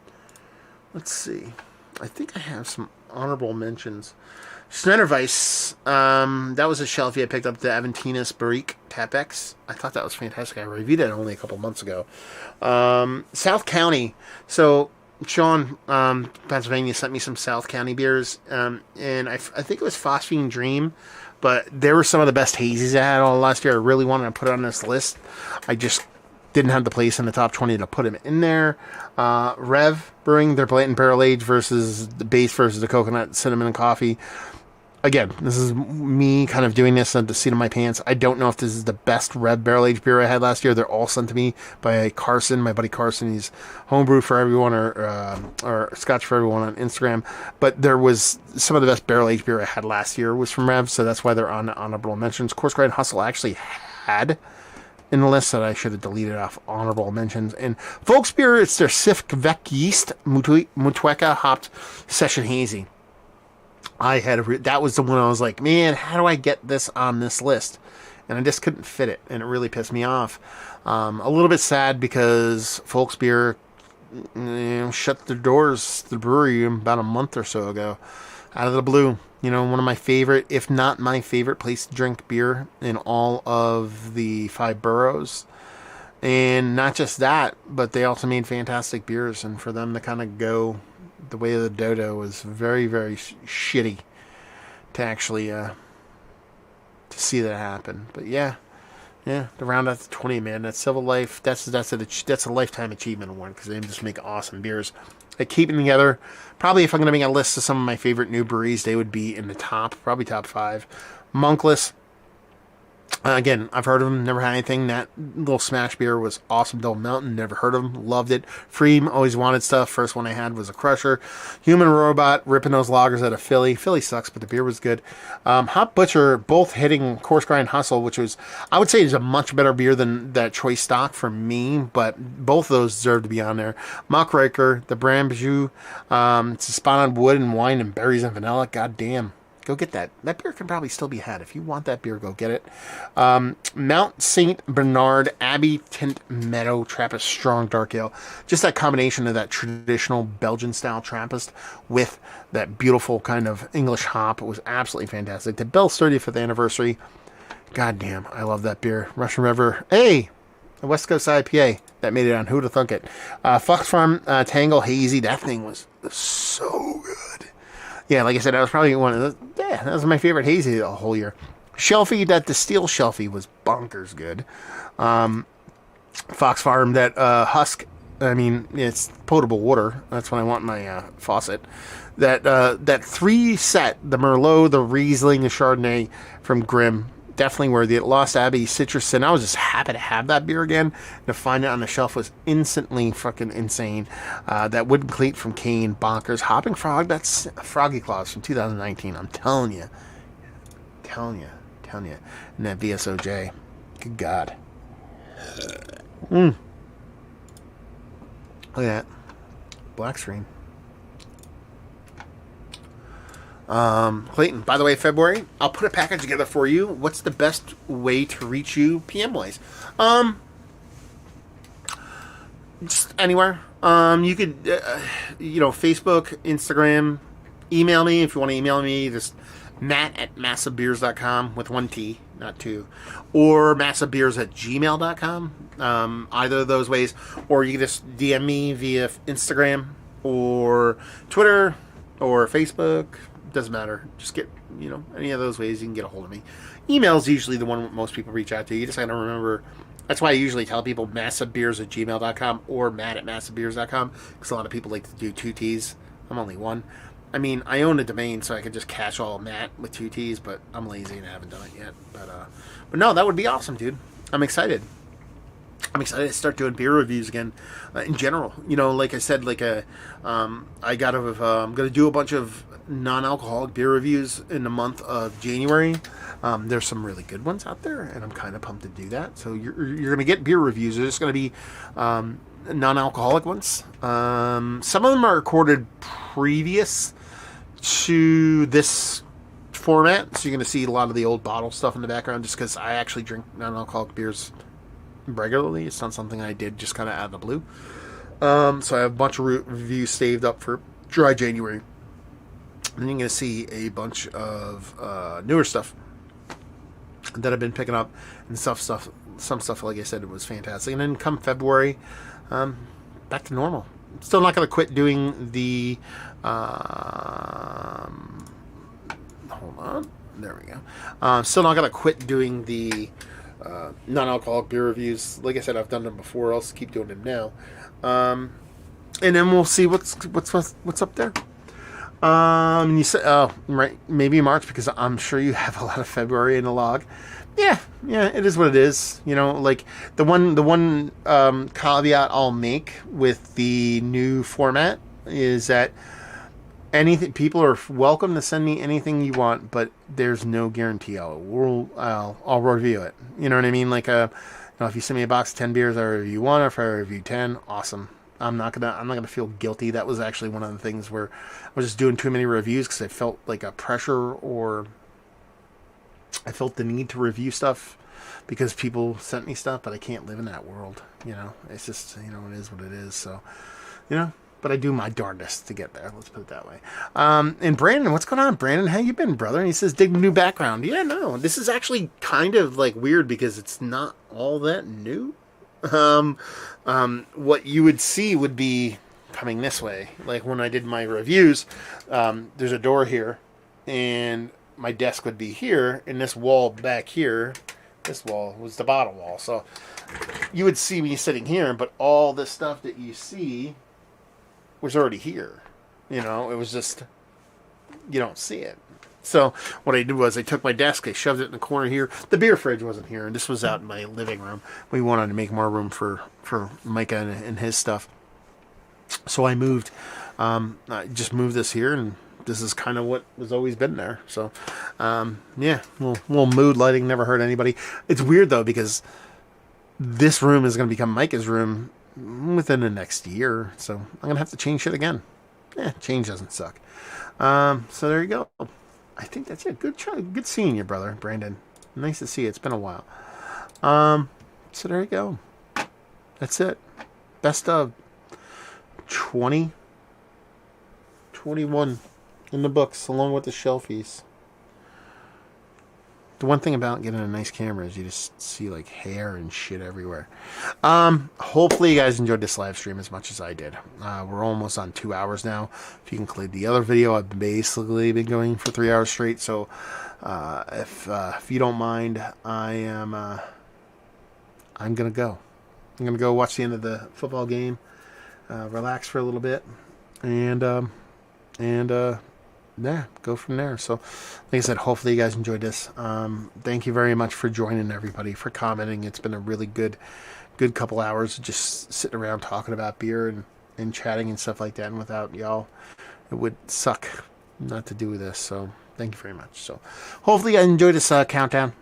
Let's see. I think I have some honorable mentions. Schmetterweiss. That was a shelfie I picked up. The Aventinus Barrique Tapex. I thought that was fantastic. I reviewed it only a couple months ago. South County. So Sean, Pennsylvania, sent me some South County beers, and I think it was Phosphine Dream. But they were some of the best hazies I had all last year. I really wanted to put it on this list. I just didn't have the place in the top 20 to put them in there. Rev Brewing, their Blatant Barrel Age versus the base versus the coconut, cinnamon, and coffee. Again, this is me kind of doing this on the seat of my pants. I don't know if this is the best Rev Barrel Age beer I had last year. They're all sent to me by Carson, my buddy Carson. He's homebrew for everyone or Scotch for everyone on Instagram. But there was some of the best barrel age beer I had last year was from Rev, so that's why they're on honorable mentions. Coarse Grind Hustle I actually had in the list that I should have deleted off honorable mentions. And Volksbier, it's their Siftvek Yeast Muckraker hopped session hazy. That was the one I was like, man, how do I get this on this list? And I just couldn't fit it, and it really pissed me off. A little bit sad because Volksbier shut their doors to the brewery about a month or so ago, out of the blue. One of my favorite, if not my favorite place to drink beer in all of the 5 boroughs. And not just that, but they also made fantastic beers, and for them to kind of go the way of the dodo was very, very shitty to actually to see that happen. But yeah, to round out the 20, man, that's Civil Life. That's a lifetime achievement award because they just make awesome beers. I keep them together. Probably if I'm going to make a list of some of my favorite new breweries, they would be in the probably top 5. Monkless. Again, I've heard of them, never had anything. That little smash beer was awesome. Double Mountain, never heard of them, loved it. pFriem, always wanted stuff. First one I had was a Crusher. Human Robot, ripping those lagers out of Philly. Philly sucks, but the beer was good. Hop Butcher, both hitting Coarse Grind Hustle, which was, I would say, is a much better beer than that Choice Stock for me, but both of those deserve to be on there. Muckraker, the BraamBijou, it's a Spon on wood and wine and berries and vanilla. God damn. Go get that. That beer can probably still be had. If you want that beer, go get it. Mount St. Bernard, Abbey, Tynt, Meadow, Trappist, Strong Dark Ale. Just that combination of that traditional Belgian style Trappist with that beautiful kind of English hop. It was absolutely fantastic. The Bell's 35th anniversary. God damn, I love that beer. Russian River. Hey! The West Coast IPA. That made it on Who'da Thunk It. Fox Farm, Tangle, Hazie. That thing was so good. Yeah, like I said, that was probably one of the... Yeah, that was my favorite hazy the whole year. Shelfie, that the steel Shelfie was bonkers good. Fox Farm, that Husk, I mean, it's potable water. That's what I want in my faucet. That 3 set, the Merlot, the Riesling, the Chardonnay from Grimm, definitely worthy. It Lost Abbey, Citrus, and I was just happy to have that beer again. To find it on the shelf was instantly fucking insane. That Wooden Cleat from Kane, bonkers. Hopping Frog, that's Froggy Claws from 2019. I'm telling you. And that VSOJ. Good God. Look at that. Black screen. Clayton, by the way, February, I'll put a package together for you. What's the best way to reach you PM-wise? Just anywhere. You could, Facebook, Instagram, email me if you want to email me. Just matt@massivebeers.com with 1 T, not 2. Or massivebeers@gmail.com. Either of those ways. Or you can just DM me via Instagram or Twitter or Facebook. doesn't matter. Just get, any of those ways you can get a hold of me. Email's usually the one most people reach out to. You just got to remember. That's why I usually tell people massivebeers@gmail.com or matt@massivebeers.com, because a lot of people like to do 2 T's. I'm only one. I mean, I own a domain, so I could just catch all Matt with 2 T's, but I'm lazy and I haven't done it yet. But no, that would be awesome, dude. I'm excited. I'm excited to start doing beer reviews again. In general, like I said, I'm gonna do a bunch of non-alcoholic beer reviews in the month of January. There's some really good ones out there, and I'm kind of pumped to do that. So you're gonna get beer reviews. They're just gonna be non-alcoholic ones. Some of them are recorded previous to this format, so you're going to see a lot of the old bottle stuff in the background, just because I actually drink non-alcoholic beers regularly. It's not something I did just kind of out of the blue. So I have a bunch of reviews saved up for dry January. And you're going to see a bunch of newer stuff that I've been picking up, and some stuff, like I said, it was fantastic. And then come February, back to normal. Still not going to quit doing the hold on, there we go. Still not going to quit doing the non-alcoholic beer reviews. Like I said, I've done them before. I'll keep doing them now, and then we'll see what's up there. You said, right, maybe March, because I'm sure you have a lot of February in the log. Yeah, it is what it is. Like the one caveat I'll make with the new format is that people are welcome to send me anything you want, but there's no guarantee I'll review it. You know what I mean? Like if you send me a box of 10 beers, I review 1. Or if I review 10, awesome. I'm not gonna feel guilty. That was actually one of the things where I was just doing too many reviews because I felt like a pressure, or I felt the need to review stuff because people sent me stuff, but I can't live in that world. It's just, it is what it is. So, but I do my darndest to get there. Let's put it that way. And Brandon, what's going on? Brandon, how you been, brother? And he says, dig new background. Yeah, no, this is actually kind of like weird because it's not all that new. What you would see would be coming this way. Like when I did my reviews, there's a door here, and my desk would be here, and this wall back here, this wall was the bottom wall. So you would see me sitting here, but all this stuff that you see was already here. It was just, you don't see it. So what I did was I took my desk, I shoved it in the corner here. The beer fridge wasn't here, and this was out in my living room. We wanted to make more room for Micah and his stuff. So I just moved this here, and this is kind of what has always been there. So, little mood lighting never hurt anybody. It's weird, though, because this room is going to become Micah's room within the next year. So I'm going to have to change shit again. Change doesn't suck. So there you go. I think that's it. Good seeing you, brother, Brandon. Nice to see you. It's been a while. So there you go. That's it. Best of 2021 in the books, along with the shelfies. The one thing about getting a nice camera is you just see like hair and shit everywhere. Hopefully you guys enjoyed this live stream as much as I did. We're almost on 2 hours now. If you can include the other video, I've basically been going for 3 hours straight. So if you don't mind, I'm gonna go. I'm gonna go watch the end of the football game, relax for a little bit, and go from there. So, like I said, hopefully you guys enjoyed this. Thank you very much for joining, everybody, for commenting. It's been a really good couple hours just sitting around talking about beer and chatting and stuff like that. And without y'all, it would suck not to do this. So, thank you very much. So, hopefully you guys enjoyed this countdown.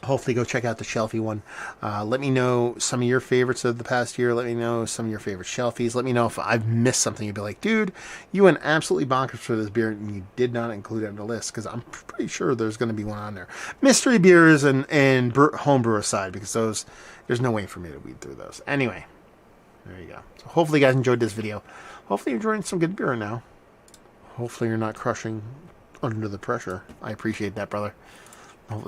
Hopefully go check out the shelfie one. Let me know some of your favorites of the past year. Let me know some of your favorite shelfies. Let me know if I've missed something. You'd be like, dude, you went absolutely bonkers for this beer and you did not include it on the list, because I'm pretty sure there's going to be one on there. Mystery beers and homebrew aside, because there's no way for me to weed through those. Anyway, there you go. So hopefully you guys enjoyed this video. Hopefully you're enjoying some good beer now. Hopefully you're not crushing under the pressure. I appreciate that, brother. Hopefully